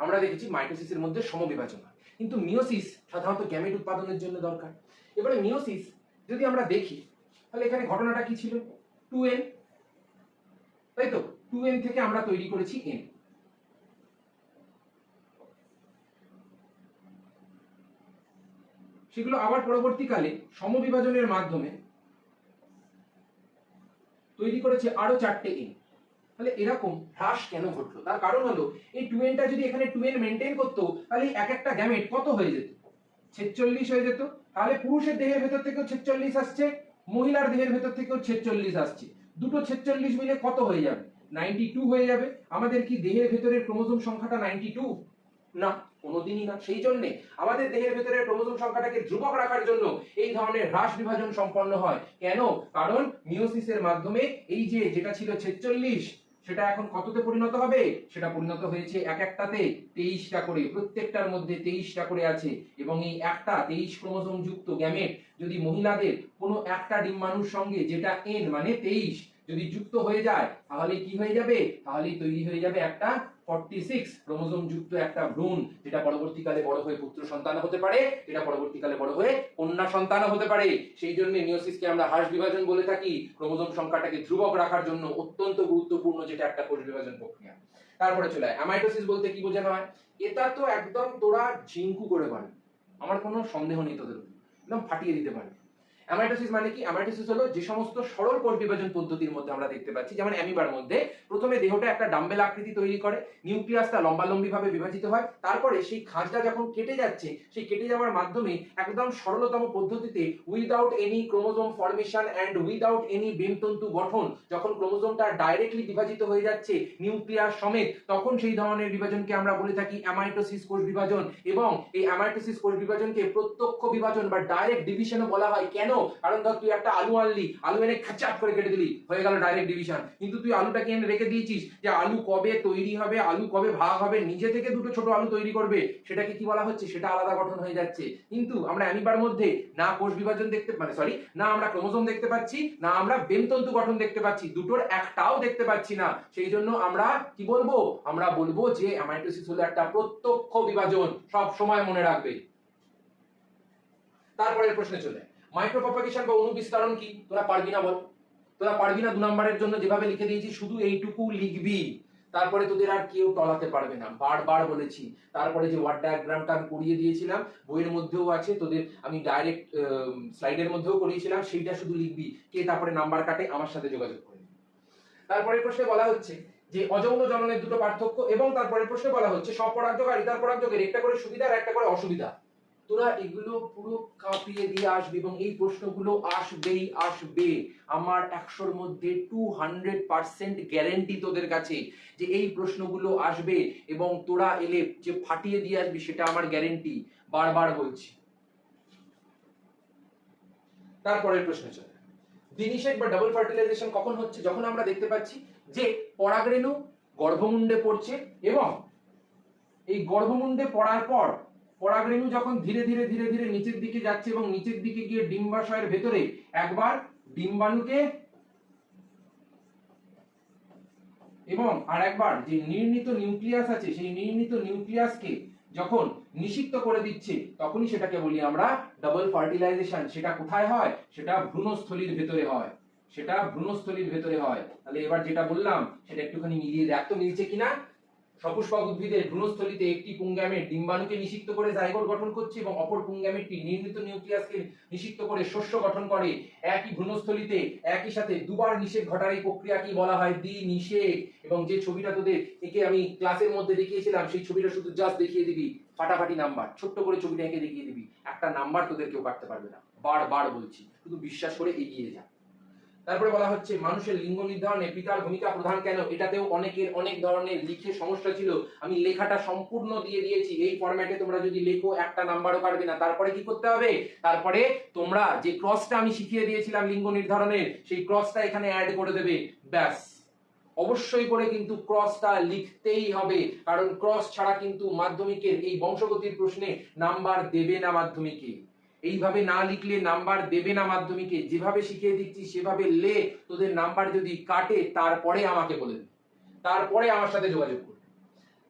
আমরা দেখেছি মাইটোসিসের মধ্যে সমবিভাজন হয়, কিন্তু মিয়োসিস সাধারণত গ্যামেট উৎপাদনের জন্য দরকার। এবারে মিয়োসিস যদি আমরা দেখি তাহলে এখানে ঘটনাটা কি ছিল, 2n, তাই তো 2n থেকে আমরা তৈরি করেছি n। সেগুলো আবার পরবর্তীকালে সমবিভাজনের মাধ্যমে তৈরি করেছে আরো 4টে n। তাহলে এরকম হ্রাস কেন ঘটলো? তার কারণ হলো এই 2nটা যদি এখানে 2n মেনটেন করতো তাহলে এক একটা গ্যামেট কত হয়ে যেত, 46 হয়ে যেত। তাহলে পুরুষের দেহের ভেতর থেকেও 46 আসছে, মহিলার দেহের ভেতর থেকেও 46 আসছে, দুটো 46 মিলে কত হয়ে যাবে, 92 হয়ে যাবে। আমাদের কি দেহের ভেতরের ক্রোমোজোম সংখ্যাটা 92? না, কোনোদিনই না। সেই জন্য আমাদের দেহের ভেতরে ক্রোমোজোম সংখ্যাটাকে ধ্রুবক রাখার জন্য এই ধরনের হ্রাস বিভাজন সম্পন্ন হয়। কেন? কারণ মিয়োসিসের মাধ্যমে এই যে যেটা ছিল 46 সেটা এখন কততে পরিণত হবে, সেটা পরিণত হয়েছে এক একটাতে 23টা করে, প্রত্যেকটার মধ্যে 23টা করে আছে। এবং এই একটা 23 ক্রোমোজোম যুক্ত গ্যামেট যদি মহিলাদের কোনো একটা ডিম্বাণুর সঙ্গে, যেটা n মানে 23, যদি যুক্ত হয়ে যায় তাহলে কি হয়ে যাবে, তাহলেই তৈরি হয়ে যাবে একটা 46 ক্রোমোজোম যুক্ত একটা ভ্রূণ, যেটা পরবর্তীকালে বড় হয়ে পুত্র সন্তান হতে পারে, যেটা পরবর্তীকালে বড় হয়ে কন্যা সন্তান হতে পারে। সেই জন্য মিয়োসিসকে আমরা হ্রাস বিভাজন বলে থাকি, ক্রোমোজোম সংখ্যাটাকে ধ্রুবক রাখার জন্য অত্যন্ত গুরুত্বপূর্ণ যেটা একটা কোষ বিভাজন প্রক্রিয়া। তারপরে চলে অ্যামাইটোসিস বলতে কি বোঝানো হয়? এটা তো একদম তোরা ঝিঙ্কু করে পারবে, আমার কোনো সন্দেহ নেই তোদের উপর, একদম ফাটিয়ে দিতে পারবে। অ্যামাইটোসিস মানে কি? অ্যামাইটোসিস হলো যে সমস্ত সরল কোষ বিভাজন পদ্ধতির মধ্যে আমরা দেখতে পাচ্ছি, যেমন অ্যামিবার মধ্যে প্রথমে দেহটা একটা ডাম্বেল আকৃতি তৈরি করে, নিউক্লিয়াসটা লম্বালম্বি ভাবে বিভাজিত হয়, তারপরে সেই খাঁজটা যখন কেটে যাচ্ছে, সেই কেটে যাওয়ার মাধ্যমে একদম সরলতম পদ্ধতিতে without any chromosome formation and without any বেমতন্তু গঠন, যখন ক্রোমোজোমটা ডাইরেক্টলি বিভাজিত হয়ে যাচ্ছে নিউক্লিয়াস সমেত, তখন সেই ধরনের বিভাজনকে আমরা বলে থাকি অ্যামাইটোসিস কোষ বিভাজন। এবং এই অ্যামাইটোসিস কোষ বিভাজনকে প্রত্যক্ষ বিভাজন বা ডাইরেক্ট ডিভিশনও বলা হয়। কেন? কারণ ধর তুই একটা আলু আনলি, আলু এনে খাচাপ করে কেটে দিলি, হয়ে গেল ডাইরেক্ট ডিভিশন। কিন্তু তুই আলুটাকে এনে রেখে দিয়েছিস যে আলু কবে তৈরি হবে, আলু কবে ভাগ হবে, নিজে থেকে দুটো ছোট আলু তৈরি করবে, সেটাকে কি বলা হচ্ছে, সেটা আলাদা গঠন হয়ে যাচ্ছে। কিন্তু আমরা অ্যামিবার মধ্যে না কোষ বিভাজন দেখতে, মানে সরি, না আমরা ক্রোমোজোম দেখতে পাচ্ছি, না আমরা বেমতন্তু গঠন দেখতে পাচ্ছি, দুটোর একটাও দেখতে পাচ্ছি না। সেই জন্য আমরা কি বলবো, আমরা বলবো যে অ্যামাইটোসিস হলো একটা প্রত্যক্ষ বিভাজন, সব সময় মনে রাখবে। তারপরের প্রশ্নে চলে মাইক্রোপ্রপাগেশন বা অণুবিস্তারণ কি? তোরা পারবি না বল, তোরা পারবি না। 2 নম্বরের জন্য যেভাবে লিখে দিয়েছি শুধু এইটুকু লিখবি, তারপরে তোদের আর কেউ টলাতে পারবে না, বারবার বলেছি। তারপরে যে ওয়ার্ড ডায়াগ্রামটা আমি করিয়ে দিয়েছিলাম, বইয়ের মধ্যেও আছে, তোদের আমি ডাইরেক্ট স্লাইডের মধ্যেও করিয়েছিলাম, সেইটা শুধু লিখবি। কে তারপরে নাম্বার কাটে আমার সাথে যোগাযোগ করে। তারপরে প্রশ্নে বলা হচ্ছে যে অযৌন জননের দুটো পার্থক্য, এবং তারপরে প্রশ্নে বলা হচ্ছে স্বপরাগযোগ আর ইতরপরাগযোগের একটা করে সুবিধা আর একটা করে অসুবিধা। তোরা এগুলো পুরো কাঁপিয়ে দিয়ে আসবি এবং এই প্রশ্নগুলো আসবেই আসবে। আমার 100-র মধ্যে 200% গ্যারান্টি তোদের কাছে যে এই প্রশ্নগুলো আসবে, এবং তোরা এলে যে ফাটিয়ে দিয়ে আসবি সেটা আমার গ্যারান্টি, বারবার বলছি। তারপরের প্রশ্ন চলে দ্বিনিষেক বা ডাবল ফার্টিলাইজেশন কখন হচ্ছে? যখন আমরা দেখতে পাচ্ছি যে পরাগরেণু গর্ভমুণ্ডে পড়ছে, এবং এই গর্ভমুণ্ডে পড়ার পর পরাগরেণু যখন ধীরে ধীরে ধীরে ধীরে নিচের দিকে যাচ্ছে, এবং নিচের দিকে গিয়ে ডিম্বাশয়ের ভেতরে একবার ডিম্বাণুকে এবং আরেকবার যে নির্ণীত নিউক্লিয়াস আছে সেই নির্ণীত নিউক্লিয়াসকে যখন নিষিক্ত করে দিচ্ছে, তখনই সেটাকে বলি আমরা ডাবল ফার্টিলাইজেশন। সেটা কোথায় হয়? সেটা ভ্রূণস্থলীর ভেতরে হয়, সেটা ভ্রূণস্থলীর ভেতরে হয়। তাহলে এবার যেটা বললাম সেটা একটুখানি মিলিয়ে দেখ তো মিলছে কিনা। সপুষ্পক উদ্ভিদের ভ্রূণস্থলীতে একটি পুংগ্যামেট ডিম্বাণুকে নিষিক্ত করে জাইগোট গঠন করছে এবং অপর পুংগ্যামেটটি নির্মিত নিউক্লিয়াসকে নিষিক্ত করে শস্য গঠন করে। একই ভ্রূণস্থলীতে একই সাথে দুবার নিষেক ঘটার এই প্রক্রিয়াকে বলা হয় দ্বিনিষেক। এবং যে ছবিটা তোদের একে আমি ক্লাসের মধ্যে দেখিয়েছিলাম, সেই ছবিটা শুধু জাস্ট দেখিয়ে দিবি, ফাটাফাটি নাম্বার, ছোট্ট করে ছবিটা এঁকে দেখিয়ে দিবি, একটা নাম্বার তোদের কেউ কাটতে পারবে না। বারবার বলছি, শুধু বিশ্বাস করে এগিয়ে যা। তারপরে বলা হচ্ছে মানুষের লিঙ্গ নির্ধারণে পিতার ভূমিকা প্রধান কেন। এটাতেও অনেকের অনেক ধরনের লিখে সমস্যা ছিল, আমি লেখাটা সম্পূর্ণ দিয়ে দিয়েছি। এই ফরম্যাটে তোমরা যদি লেখো একটা নাম্বারও কাটবে না। তারপরে কি করতে হবে, তারপরে তোমরা যে ক্রসটা আমি শিখিয়ে দিয়েছিলাম লিঙ্গ নির্ধারণের, সেই ক্রসটা এখানে অ্যাড করে দেবে, ব্যাস। অবশ্যই করে কিন্তু ক্রসটা লিখতেই হবে, কারণ ক্রস ছাড়া কিন্তু মাধ্যমিকের এই বংশগতির প্রশ্নে নাম্বার দেবে না মাধ্যমিকে। এইভাবে না লিখলে নাম্বার দেবে না মাধ্যমিকে। যেভাবে শিখিয়ে দিচ্ছি সেভাবে লে, তোদের নাম্বার যদি কাটে তারপরে আমাকে বলে দিবি, তারপরে আমার সাথে যোগাযোগ করবে।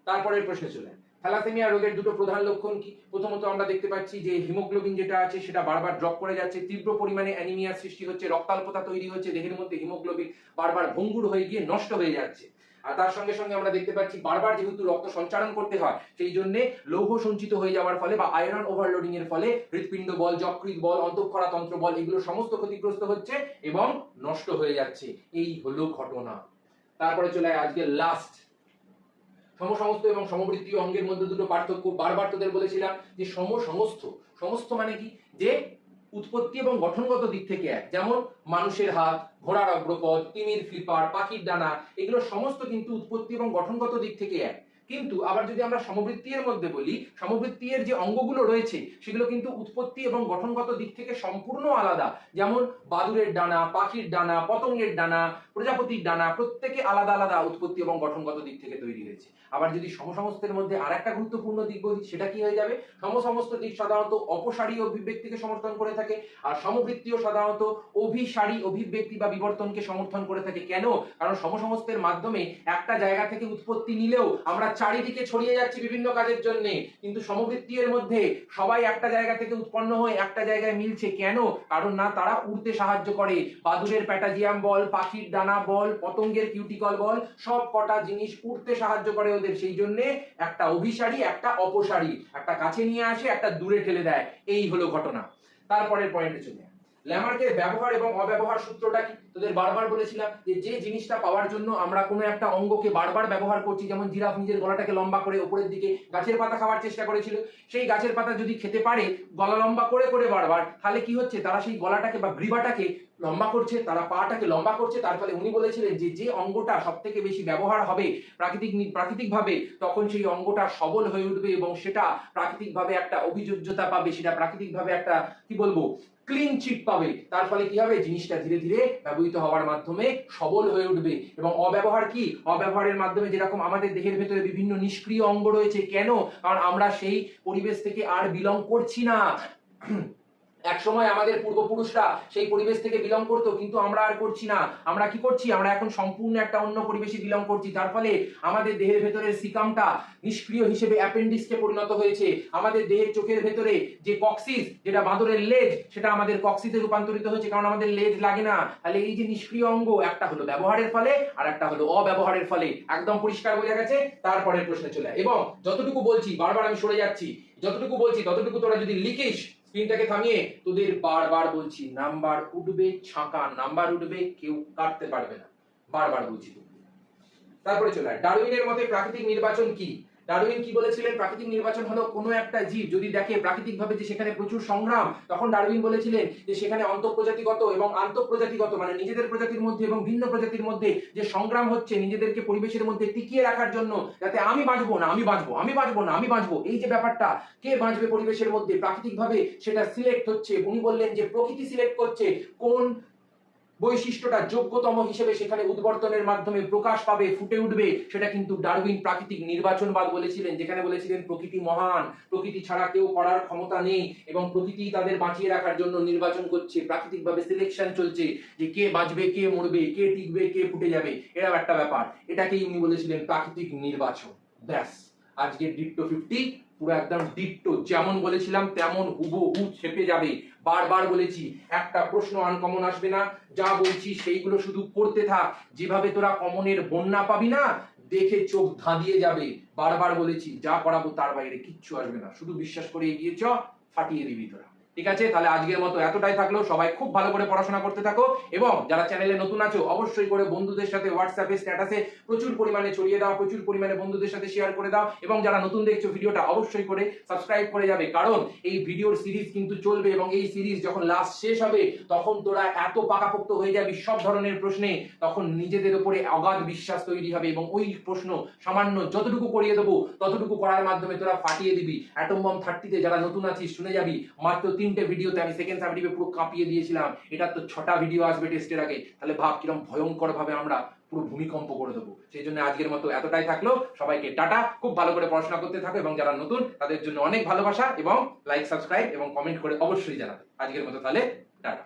তারপরের প্রশ্নে চলে থ্যালাসেমিয়া রোগের দুটো প্রধান লক্ষণ কি। প্রথমত আমরা দেখতে পাচ্ছি যে হিমোগ্লোবিন যেটা আছে সেটা বারবার ড্রপ করে যাচ্ছে, তীব্র পরিমাণে অ্যানিমিয়া সৃষ্টি হচ্ছে, রক্তাল্পতা তৈরি হচ্ছে, দেহের মধ্যে হিমোগ্লোবিন বারবার ভঙ্গুর হয়ে গিয়ে নষ্ট হয়ে যাচ্ছে। আর তার সঙ্গে সঙ্গে আমরা দেখতে পাচ্ছি বারবার যেহেতু রক্ত সঞ্চারণ করতে হয়, সেই জন্য লৌহ সঞ্চিত হয়ে যাওয়ার ফলে বা আয়রন ওভারলোডিং এর ফলে হৃৎপিণ্ড বল, যকৃৎ বল, অন্তঃক্ষরা তন্ত্র বল এগুলো সমস্ত ক্ষতিগ্রস্ত হচ্ছে এবং নষ্ট হয়ে যাচ্ছে। এই হলো ঘটনা। তারপরে চলে আজকে লাস্ট, সমসমস্ত এবং সমবৃত্তীয় অঙ্গের মধ্যে দুটো পার্থক্য। বারবার তোদের বলেছিলাম যে সমস্ত, সমস্ত মানে কি, যে উৎপত্তি এবং গঠনগত দিক থেকে এক। যেমন মানুষের হাত, ঘোড়ার অগ্রপদ, তিমির ফ্লিপার, পাখির ডানা, এগুলো সমস্ত কিন্তু উৎপত্তি এবং গঠনগত দিক থেকে এক। কিন্তু আবার যদি আমরা সমবৃত্তির মধ্যে বলি, সমবৃত্তির যে অঙ্গগুলো রয়েছে সেগুলো কিন্তু উৎপত্তি এবং গঠনগত দিক থেকে সম্পূর্ণ আলাদা। যেমন বাদুড়ের ডানা, পাখির ডানা, পতঙ্গের ডানা, প্রজাপতির ডানা, প্রত্যেকে আলাদা আলাদা উৎপত্তি এবং গঠনগত দিক থেকে তৈরি হয়েছে। আবার যদি সমসমস্তের মধ্যে আরেকটা গুরুত্বপূর্ণ দিক বলি, সেটা কি হয়ে যাবে, সমসমস্ত দিক সাধারণত অপসারী অভিব্যক্তিকে সমর্থন করে থাকে, আর সমবৃত্তীয় সাধারণত অভিসারী অভিব্যক্তি বা বিবর্তনকে সমর্থন করে থাকে। কেন, কারণ সমসমস্তের মাধ্যমে একটা জায়গা থেকে উৎপত্তি নিলেও আমরা চারিদিকে ছড়িয়ে যাচ্ছি বিভিন্ন কাজের জন্য, কিন্তু সমবৃত্তীর মধ্যে সবাই একটা জায়গা থেকে উৎপন্ন হয়ে একটা জায়গায় মিলছে। কেন, কারণ না তারা উড়তে সাহায্য করে। বাদুড়ের প্যাটাজিয়াম বল, পাখির ডানা বল, পতঙ্গের কিউটিকল বল, সব কটা জিনিস উড়তে সাহায্য করে ওদের। সেই জন্য একটা অভিসারী একটা অপসারী, একটা কাছে নিয়ে আসে একটা দূরে ঠেলে দেয়। এই হলো ঘটনা। তারপরের পয়েন্টে চলে ল্যামার্কের ব্যবহার এবং অব্যবহার সূত্রটা কি। তোদের বারবার বলেছিলাম যে যে জিনিসটা পাওয়ার জন্য আমরা কোনো একটা অঙ্গকে বারবার ব্যবহার করছি, যেমন জিরাফ নিজের গলাটাকে লম্বা করে উপরের দিকে গাছের পাতা খাওয়ার চেষ্টা করেছিল, সেই গাছের পাতা যদি খেতে পারে গলা লম্বা করে করে বারবার, তাহলে কি হচ্ছে, তারা সেই গলাটাকে বা গ্রীবাটাকে লম্বা করছে, তারা পাটাকে লম্বা করছে। তার ফলে উনি বলেছিলেন যে যে অঙ্গটা সব থেকে বেশি ব্যবহার হবে প্রাকৃতিকভাবে, তখন সেই অঙ্গটা সবল হয়ে উঠবে এবং সেটা প্রাকৃতিকভাবে একটা অভিযোজ্যতা পাবে, সেটা প্রাকৃতিকভাবে একটা কি বলবো ক্লিন চিট পাবে। তার ফলে কি হবে, জিনিসটা ধীরে ধীরে ব্যবহৃত হওয়ার মাধ্যমে সবল হয়ে উঠবে। এবং অব্যবহার কি, অব্যবহারের মাধ্যমে যেরকম আমাদের দেহের ভেতরে বিভিন্ন নিষ্ক্রিয় অঙ্গ রয়েছে। কেন, কারণ আমরা সেই পরিবেশ থেকে আর বিলং করছি না। এক সময় আমাদের পূর্বপুরুষরা সেই পরিবেশ থেকে বিলং করতো, কিন্তু আমরা আর করছি না। আমরা কি করছি, আমরা এখন সম্পূর্ণ একটা অন্য পরিবেশে বিলং করছি। তার ফলে আমাদের দেহের ভেতরের সিকামটা নিষ্ক্রিয় হিসেবে অ্যাপেন্ডিক্সে পরিণত হয়েছে। আমাদের দেহের চোখের ভেতরে যে কক্সিস, যেটা বাঁদরের লেজ, সেটা আমাদের কক্সিসে রূপান্তরিত হয়েছে, কারণ আমাদের লেজ লাগে না। তাহলে এই যে নিষ্ক্রিয় অঙ্গ, একটা হলো ব্যবহারের ফলে আর একটা হলো অব্যবহারের ফলে। একদম পরিষ্কার বোঝা গেছে। তারপরের প্রশ্নে চলে, এবং যতটুকু বলছি বারবার আমি সরে যাচ্ছি, যতটুকু বলছি ততটুকু তোরা যদি লিখিস, স্ক্রিনটাকে থামিয়ে, তোদের বারবার বলছি নাম্বার উঠবে, ছাঁকা নাম্বার উঠবে, কেউ কাটতে পারবে না, বারবার বলছি। তারপরে চলে ডারউইনের মতে প্রাকৃতিক নির্বাচন কি। ডারউইন কি বলেছিলেন, প্রাকৃতিক নির্বাচন হলো কোনো একটা জীব যদি দেখে প্রাকৃতিকভাবে যে সেখানে প্রচুর সংগ্রাম, তখন ডারউইন বলেছিলেন যে সেখানে অন্তঃপ্রজাতিগত এবং আন্তঃপ্রজাতিগত মানে নিজেদের প্রজাতির মধ্যে এবং ভিন্ন প্রজাতির মধ্যে যে সংগ্রাম হচ্ছে নিজেদেরকে পরিবেশের মধ্যে টিকিয়ে রাখার জন্য, যাতে আমি বাঁচবো না আমি বাঁচবো, আমি বাঁচবো না আমি বাঁচবো, এই যে ব্যাপারটা, কে বাঁচবে পরিবেশের মধ্যে, প্রাকৃতিকভাবে সেটা সিলেক্ট হচ্ছে। উনি বললেন যে প্রকৃতি সিলেক্ট করছে কোন বৈশিষ্ট্যটা যোগ্যতম হিসেবে সেখানে উদ্বর্তনের মাধ্যমে প্রকাশ পাবে, ফুটে উঠবে, সেটা কিন্তু ডারউইন প্রাকৃতিক নির্বাচনবাদ বলেছিলেন। যেখানে বলেছিলেন প্রকৃতি মহান, প্রকৃতি ছাড়া কেউ করার ক্ষমতা নেই এবং প্রকৃতি তাদের বাঁচিয়ে রাখার জন্য নির্বাচন করছে, প্রাকৃতিকভাবে সিলেকশন চলছে যে কে বাঁচবে, কে মরবে, কে টিকবে, কে ফুটে যাবে, এরকম একটা ব্যাপার। এটাকেই উনি বলেছিলেন প্রাকৃতিক নির্বাচন। ব্যাস, আজকে ডিট্টো 50 পুরো একদম ডিট্টো, যেমন বলেছিলাম তেমন হুবহু ছেপে যাবে। বারবার বলেছি একটা প্রশ্ন আনকমন আসবে না, যা বলছি সেইগুলো শুধু করতে থাক। যেভাবে তোরা কমনের বন্যা পাবি না, দেখে চোখ ধাঁধিয়ে যাবে। বারবার বলেছি, যা পড়াবো তার বাইরে কিচ্ছু আসবে না, শুধু বিশ্বাস করে এগিয়ে চ, ফাটিয়ে দিবি তোরা। ঠিক আছে, তাহলে আজকের মতো এতটাই থাকলো। সবাই খুব ভালো করে পড়াশোনা করতে থাকো, এবং যারা চ্যানেলে নতুন আছো অবশ্যই করে বন্ধুদের সাথে হোয়াটসঅ্যাপে স্ট্যাটাসে প্রচুর পরিমাণে ছড়িয়ে দাও, প্রচুর পরিমাণে বন্ধুদের সাথে শেয়ার করে দাও, এবং যারা নতুন দেখছো ভিডিওটা অবশ্যই করে সাবস্ক্রাইব করে যাবে, কারণ এই ভিডিওর সিরিজ কিন্তু চলবে, এবং এই সিরিজ যখন লাস্ট শেষ হবে তখন তোরা এত পাকাপোক্ত হয়ে যাবি সব ধরনের প্রশ্নে, তখন নিজেদের উপরে অগাধ বিশ্বাস তৈরি হবে, এবং ওই প্রশ্ন সামান্য যতটুকু করিয়ে দেবো ততটুকু করার মাধ্যমে তোরা ফাটিয়ে দিবি। অ্যাটম বম 30-তে যারা নতুন আছিস শুনে যাবি, মাত্র 3টে ভিডিওতে আমি সেকেন্ড সাবজেক্টে পুরো কাঁপিয়ে দিয়েছিলাম। এটা তো 6টা ভিডিও আসবে টেস্টের আগে, তাহলে ভাব কিরকম ভয়ঙ্কর ভাবে আমরা পুরো ভূমিকম্প করে দেবো। সেই জন্য আজকের মতো এতটাই থাকলো। সবাইকে টাটা, খুব ভালো করে পড়াশোনা করতে থাকো, এবং যারা নতুন তাদের জন্য অনেক ভালোবাসা, এবং লাইক, সাবস্ক্রাইব এবং কমেন্ট করে অবশ্যই জানাবে। আজকের মতো তাহলে টাটা।